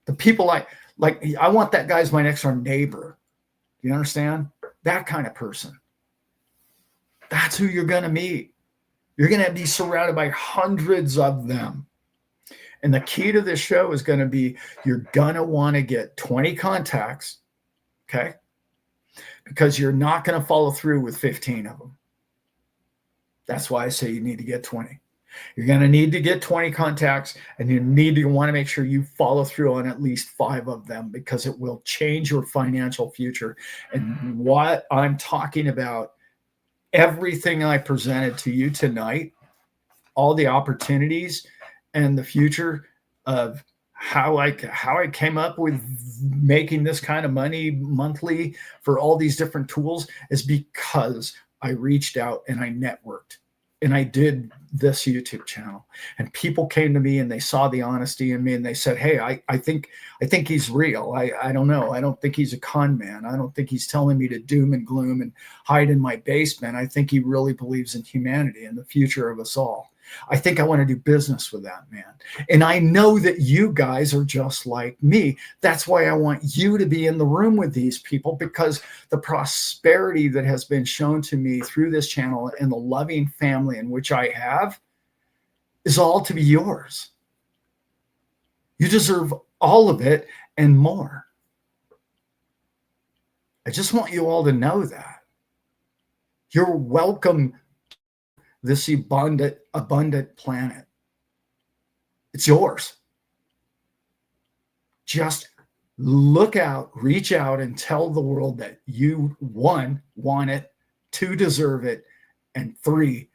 The people I want that guy as my next door neighbor. You understand? That kind of person. That's who you're going to meet. You're going to be surrounded by hundreds of them. And the key to this show is going to be, you're going to want to get 20 contacts, okay? Because you're not going to follow through with 15 of them. That's why I say you need to get 20. You're going to need to get 20 contacts, and you need to want to make sure you follow through on at least 5 of them, because it will change your financial future. And what I'm talking about, everything I presented to you tonight, all the opportunities and the future of how I came up with making this kind of money monthly for all these different tools, is because I reached out and I networked. And I did this YouTube channel, and people came to me and they saw the honesty in me, and they said, hey, I think he's real. I don't know. I don't think he's a con man. I don't think he's telling me to doom and gloom and hide in my basement. I think he really believes in humanity and the future of us all. I think I want to do business with that man. And I know that you guys are just like me. That's why I want you to be in the room with these people, because the prosperity that has been shown to me through this channel and the loving family in which I have is all to be yours. You deserve all of it and more. I just want you all to know that. You're welcome this abundant planet. It's yours. Just look out, reach out, and tell the world that you, 1, want it, 2, deserve it, and 3,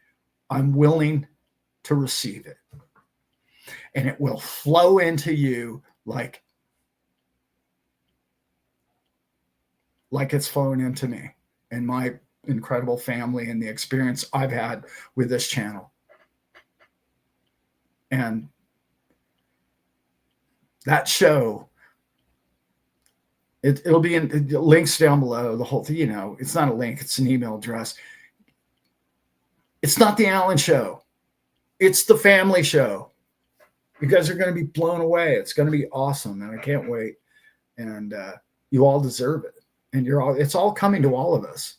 I'm willing to receive it. And it will flow into you like it's flowing into me and my incredible family and the experience I've had with this channel. And that show, it'll be in links down below, the whole thing. It's not a link, it's an email address. It's not the Alan show, it's the family show. You guys are going to be blown away. It's going to be awesome, and I can't wait. And you all deserve it. And it's all coming to all of us.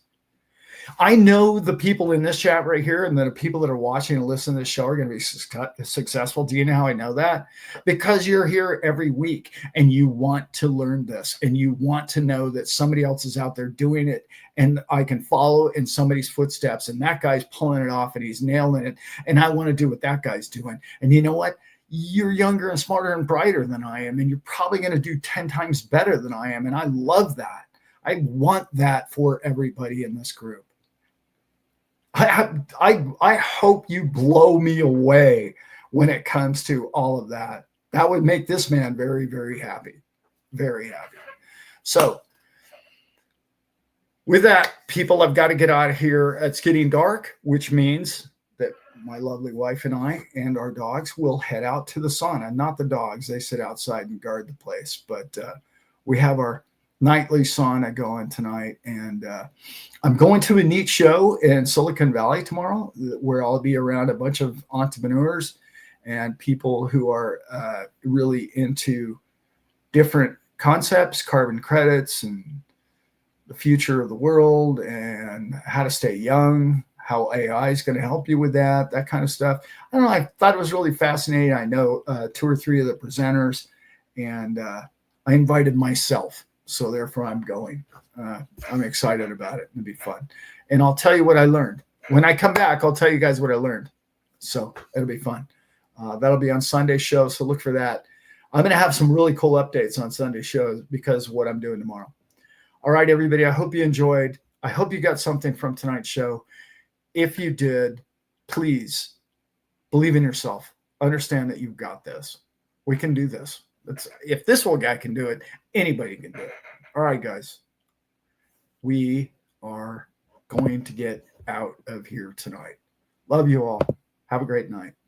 I know the people in this chat right here, and the people that are watching and listening to this show are going to be successful. Do you know how I know that? Because you're here every week and you want to learn this, and you want to know that somebody else is out there doing it, and I can follow in somebody's footsteps, and that guy's pulling it off and he's nailing it, and I want to do what that guy's doing. And you know what? You're younger and smarter and brighter than I am, and you're probably going to do 10 times better than I am. And I love that. I want that for everybody in this group. I hope you blow me away when it comes to all of that. That would make this man very, very happy. Very happy. So With that, people, I've got to get out of here. It's getting dark, which means that my lovely wife and I and our dogs will head out to the sauna. Not the dogs, they sit outside and guard the place, but we have our nightly sauna going tonight. And I'm going to a neat show in Silicon Valley tomorrow where I'll be around a bunch of entrepreneurs and people who are really into different concepts, carbon credits, and the future of the world, and how to stay young, how AI is going to help you with that kind of stuff. I don't know. I thought it was really fascinating. I know 2 or 3 of the presenters, and I invited myself. So therefore I'm going. I'm excited about it. It'll be fun. And I'll tell you what I learned. When I come back, I'll tell you guys what I learned. So it'll be fun. That'll be on Sunday show. So look for that. I'm going to have some really cool updates on Sunday shows because of what I'm doing tomorrow. All right, everybody, I hope you enjoyed. I hope you got something from tonight's show. If you did, please believe in yourself. Understand that you've got this. We can do this. If this old guy can do it, anybody can do it. All right, guys. We are going to get out of here tonight. Love you all. Have a great night.